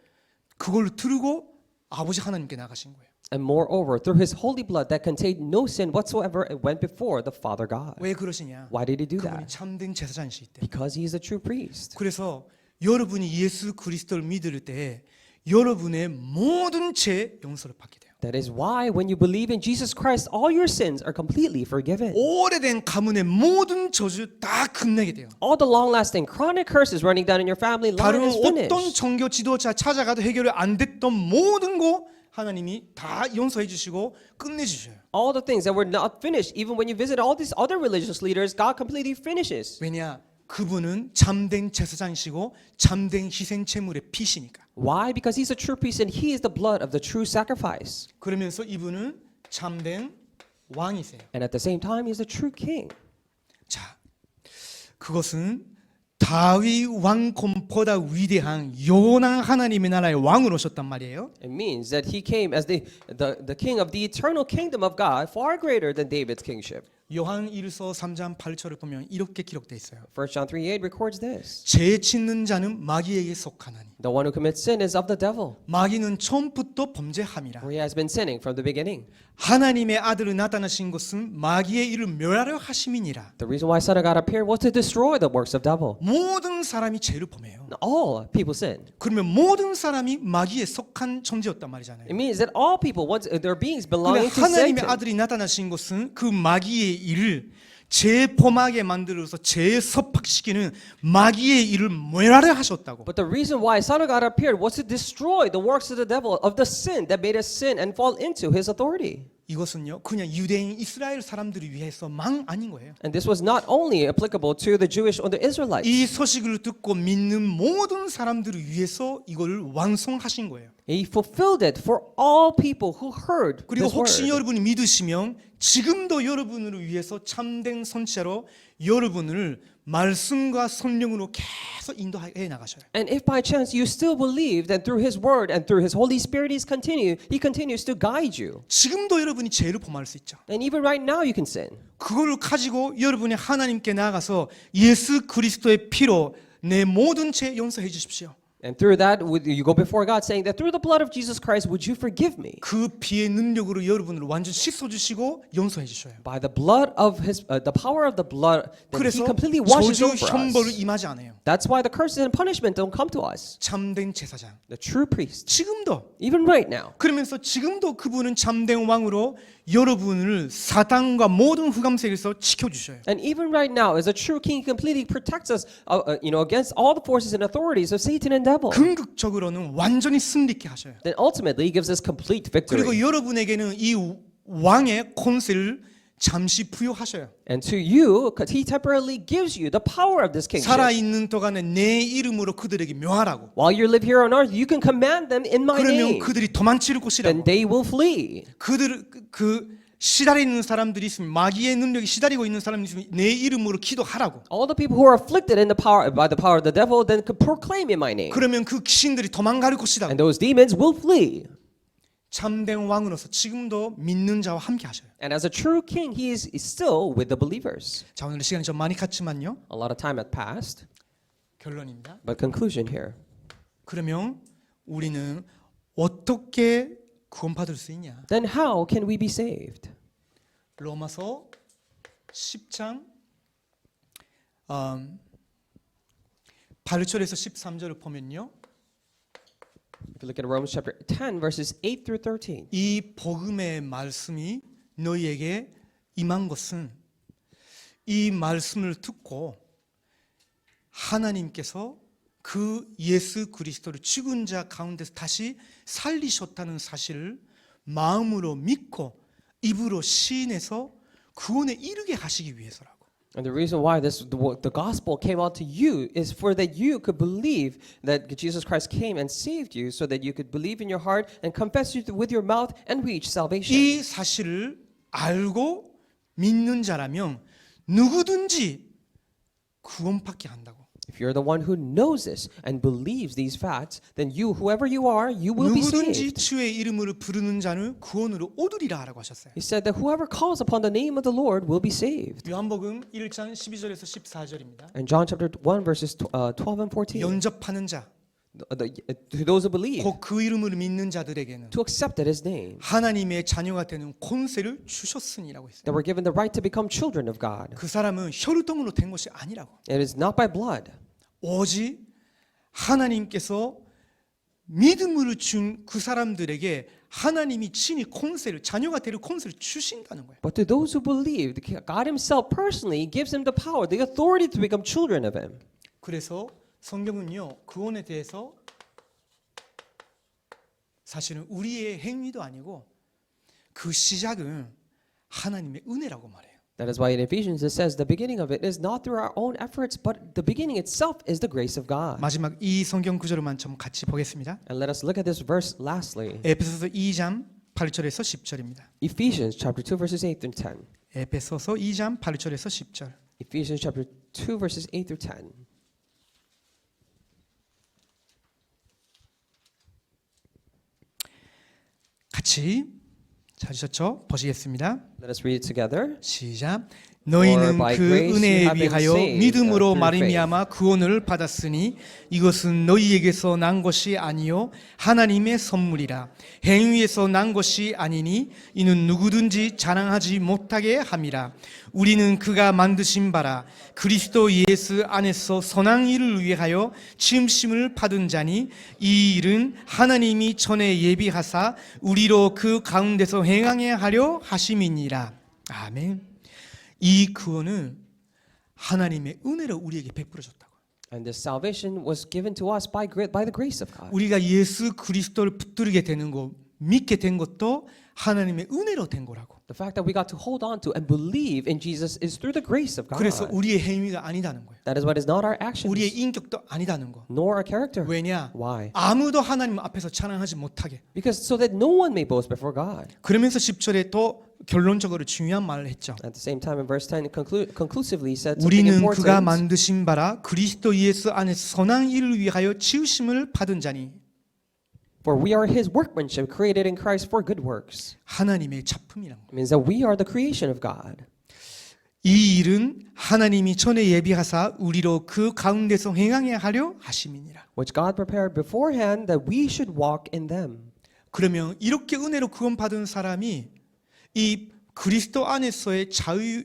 그걸 들고 아버지 하나님께 나가신 거예요. And moreover, through his holy blood that contained no sin whatsoever, it went before the Father God. 왜 그러시냐? Why did he do 그분이 that? 참된 제사장이시기 때문에. Because he is a true priest. 그래서 여러분이 예수 그리스도를 믿을 때 여러분의 모든 죄 용서를 받게 돼요. That is why when you believe in Jesus Christ, all your sins are completely forgiven. 오래된 가문의 모든 저주 다 끝내게 돼요. All the long-lasting chronic curses running down in your family line 다른 is 어떤 finished. 종교 지도자 찾아가도 해결이 안 됐던 모든 거 하나님이 다 용서해 주시고 끝내 주셔요. All the things that were not finished, even when you visit all these other religious leaders, God completely finishes. 왜냐? 그분은 참된 제사장이시고 참된 희생 제물의 피시니까. Why? Because he's a true priest and he is the blood of the true sacrifice. 그러면서 이분은 참된 왕이세요. And at the same time, he's a true king. 자, 그것은 다윗 왕권보다 위대한 영원한 하나님의 나라의 왕으로 오셨단 말이에요. It means that he came as the king of the eternal kingdom of God, far greater than David's kingship. 요한 1서 3장 8절을 보면 이렇게 기록돼 있어요. 1 John 3:8 records this. 죄 짓는 자는 마귀에게 속하나니 The one who commits sin is of the devil, 마귀는 처음부터 범죄함이라. for he has been sinning from the beginning. 하나님의 아들을 나타나신 것은 마귀의 일을 멸하려 하심이니라. The reason why Son of God appeared was to destroy the works of devil. 모든 사람이 죄를 범해요. All people sin. 그러면 모든 사람이 마귀에 속한 존재였단 말이잖아요. It means that all people, once their beings 근데 belonging to 하나님의 Satan. 아들이 나타나신 것은 그 마귀의 일을 재범하게 만들어서 재섭박시키는 마귀의 일을 멸하려 하셨다고. But the reason why Son of God appeared was to destroy the works of the devil, of the sin that made us sin and fall into his authority. 이것은요 그냥 유대인 이스라엘 사람들을 위해서만 아닌 거예요. And this was not only applicable to the Jewish or the Israelites. 이 소식을 듣고 믿는 모든 사람들을 위해서 이걸 완성하신 거예요. He fulfilled it for all people who heard 그리고 this 혹시 word. 여러분이 믿으시면 지금도 여러분을 위해서 참된 선지자로 여러분을 말씀과 성령으로 계속 인도해 나가셔요. And if by chance you still believe that through his word and through his Holy Spirit he continues to guide you. 지금도 여러분이 죄를 범할 수 있죠. And even right now you can sin. 그걸 가지고 여러분이 하나님께 나가서 예수 그리스도의 피로 내 모든 죄 용서해 주십시오. And through that, you go before God saying that through the blood of Jesus Christ, would you forgive me? 그 피의 능력으로 여러분을 완전 씻어 주시고 용서해 주셔요. By the blood of his, the power of the blood, that he 그래서 completely washes 저주 over 형벌을 us. 임하지 않아요. That's why the curses and punishment don't come to us. 참된 제사장. The true priest, 지금도 even right now. 그러면서 지금도 그분은 참된 왕으로 여러분을 사단과 모든 흑암세계에서 지켜주셔요. And even right now, as a true king, he completely protects us, against all the forces and authorities of Satan and devil. 궁극적으로는 완전히 승리케 하셔요. Then ultimately, he gives us complete 그리고 victory. 여러분에게는 이 왕의 권세를 잠시 부여하셔요. And to you, he temporarily gives you the power of this kingship. 살아있는 동안에 내 이름으로 그들에게 묘하라고. While you live here on earth, you can command them in my 그러면 name. 그들이 도망칠 Then 곳이라고. they will flee. 그들 시달리는 사람들이 있으면 마귀의 능력이 시달리고 있는 사람이 있으면 내 이름으로 기도하라고. All the people who are afflicted by the power of the devil then could proclaim in my name. 그러면 그 귀신들이 도망갈 곳이라고. And those demons will flee. 참된 왕으로서 지금도 믿는 자와 함께 하셔요. And as a true king, he is still with the believers. 자, 오늘 시간이 좀 많이 갔지만요. A lot of time had passed, 결론입니다. but conclusion here. 그러면 우리는 어떻게 구원받을 수 있냐? Then how can we be saved? 로마서 10장 8절에서 13절을 보면요. If you look at Romans chapter 10, verses 8 through 13. 이 복음의 말씀이 너희에게 임한 것은 이 말씀을 듣고 하나님께서 그 예수 그리스도를 죽은 자 가운데서 다시 살리셨다는 사실을 마음으로 믿고 입으로 시인해서 구원에 이르게 하시기 위해서라고. And the reason why the gospel came out to you is for that you could believe that Jesus Christ came and saved you, so that you could believe in your heart and confess it with your mouth and reach salvation. 이 사실을 알고 믿는 자라면 누구든지 구원받게 한다고. If you're the one who knows this and believes these facts, then you, whoever you are, you will be 누구든지 saved. 주의 이름으로 부르는 자는 구원으로 얻으리라라고 하셨어요. He said that whoever calls upon the name of the Lord will be saved. 요한복음 1장 12절에서 14절입니다. And John chapter 1 verses 12 and 14. 영접하는 자, To those who believe, 곧 그 이름을 믿는 자들에게는 to accept His name, 하나님의 자녀가 되는 권세를 주셨으니라고 했어요. that we're given the right to become children of God. 그 사람은 혈통으로 된 것이 아니라고. It is not by blood. 오직 하나님께서 믿음을 준 그 사람들에게 하나님이 친히 권세를 자녀가 될 권세를 주신다는 거예요. But to those who believe, God Himself personally gives them the power, the authority to become children of Him. 그래서 성경은요 구원에 대해서 사실은 우리의 행위도 아니고 그 시작은 하나님의 은혜라고 말해요. That is why in Ephesians it says the beginning of it is not through our own efforts, but the beginning itself is the grace of God. 마지막 이 성경 구절만 좀 같이 보겠습니다. And let us look at this verse lastly. 에베소서 2장 8절에서 10절입니다. Ephesians chapter 2 verses 8 through 10. 에베소서 2장 8절에서 10절. Ephesians chapter 2 verses 8 through 10. 같이 찾으셨죠? 보시겠습니다. Let us read it together. 시작. 너희는 by 그 grace you 은혜에 have been 비하여 saved 믿음으로 through 말미암아 구원을 받았으니 이것은 너희에게서 난 것이 아니요 하나님의 선물이라. 행위에서 난 것이 아니니 이는 누구든지 자랑하지 못하게 함이라. 우리는 그가 만드신 바라 그리스도 예수 안에서 선한 일을 위하여 지음심을 받은 자니 이 일은 하나님이 전에 예비하사 우리로 그 가운데서 행하게 하려 하심이니라. 아멘. 이 구원은 하나님의 은혜로 우리에게 베풀어 줬다고. And this salvation was given to us by the grace of God. 우리가 예수 그리스도를 붙들게 되는 것, 믿게 된 것도 하나님의 은혜로 된 거라고. The fact that we got to hold on to and believe in Jesus is through the grace of God. 그래서 우리의 행위가 아니다는 거예요. That is what is not our actions, 우리의 인격도 아니다는 거. nor our character. 왜냐? Why? 아무도 하나님 앞에서 자랑하지 못하게. Because so that no one may boast before God. 그러면서 10절에 또 결론적으로 중요한 말을 했죠. At the same time, in verse 10, conclusively said something 우리는 important. 그가 만드신 바라 그리스도 예수 안에서 선한 일을 위하여 지으심을 받은 자니. For we are His workmanship, created in Christ for good works. 하나님의 작품이란 거. It means that we are the creation of God. 이 일은 하나님이 전에 예비하사 우리로 그 가운데서 행하게 하려 하심이니라. Which God prepared beforehand that we should walk in them. 그러면 이렇게 은혜로 구원받은 사람이 이 그리스도 안에서의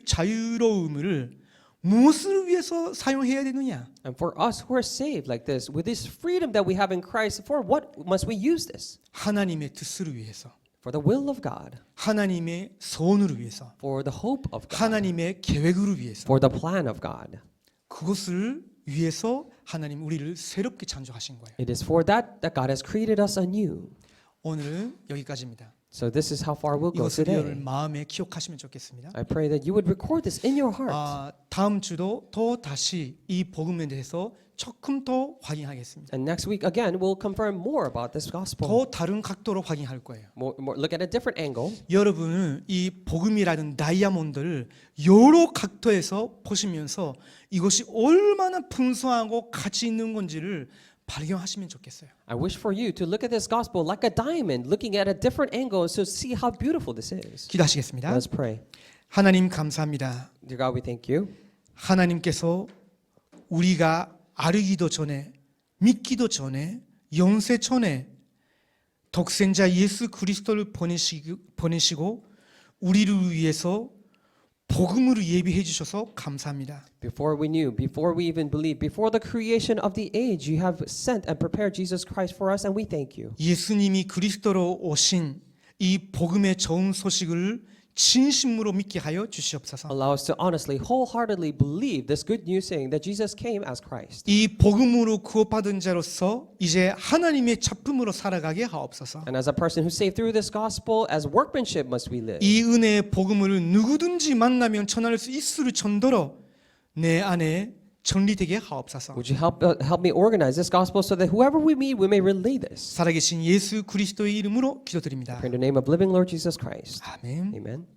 자유로움을 무엇을 위해서 사용해야 되느냐? And for us who are saved like this, with this freedom that we have in Christ, for what must we use this? 하나님의 뜻을 위해서, For the will of God, 하나님의 소원을 위해서, for the hope of God, 하나님의 계획을 위해서, for the plan of God. 그것을 위해서 하나님 우리를 새롭게 창조하신 거예요. It is for that God has created us anew. 오늘은 여기까지입니다. So this is how far we'll go 이것을 여러분 today. 마음에 기억하시면 좋겠습니다. I pray that you would record this in your heart. 다음 주도 또 다시 이 복음에 대해서 조금 더 확인하겠습니다. And next week again, we'll confirm more about this gospel. 더 다른 각도로 확인할 거예요. Look at a different angle. 여러분은 이 복음이라는 다이아몬드를 여러 각도에서 보시면서 이것이 얼마나 풍성하고 가치 있는 건지를 발견하시면 좋겠어요. I wish for you to look at this gospel like a diamond, looking at a different angle to see how beautiful this is. 기도하시겠습니다. Let's pray. 하나님 감사합니다. Dear God, we thank you. 하나님께서 우리가 알기도 전에 믿기도 전에 영세 전에 독생자 예수 그리스도를 보내시고 우리를 위해서 복음으로 예비해 주셔서 감사합니다. Before we knew, before we even believed, before the creation of the age, you have sent and prepared Jesus Christ for us, and we thank you. 예수님이 그리스도로 오신 이 복음의 좋은 소식을 진심으로 믿게 하여 주시옵소서. Allow us to honestly, wholeheartedly believe this good news saying that Jesus came as Christ. 이 복음으로 구원받은 자로서 이제 하나님의 작품으로 살아가게 하옵소서. And as a person who's saved through this gospel, as workmanship must we live. 이 은혜의 복음을 누구든지 만나면 전할 수 있을 정도로 내 안에 정리되게 하옵소서. Would you help me organize this gospel so that whoever we meet, we may relay this? 살아계신 예수 그리스도의 이름으로 기도드립니다. In the name of living Lord Jesus Christ. 아멘. Amen.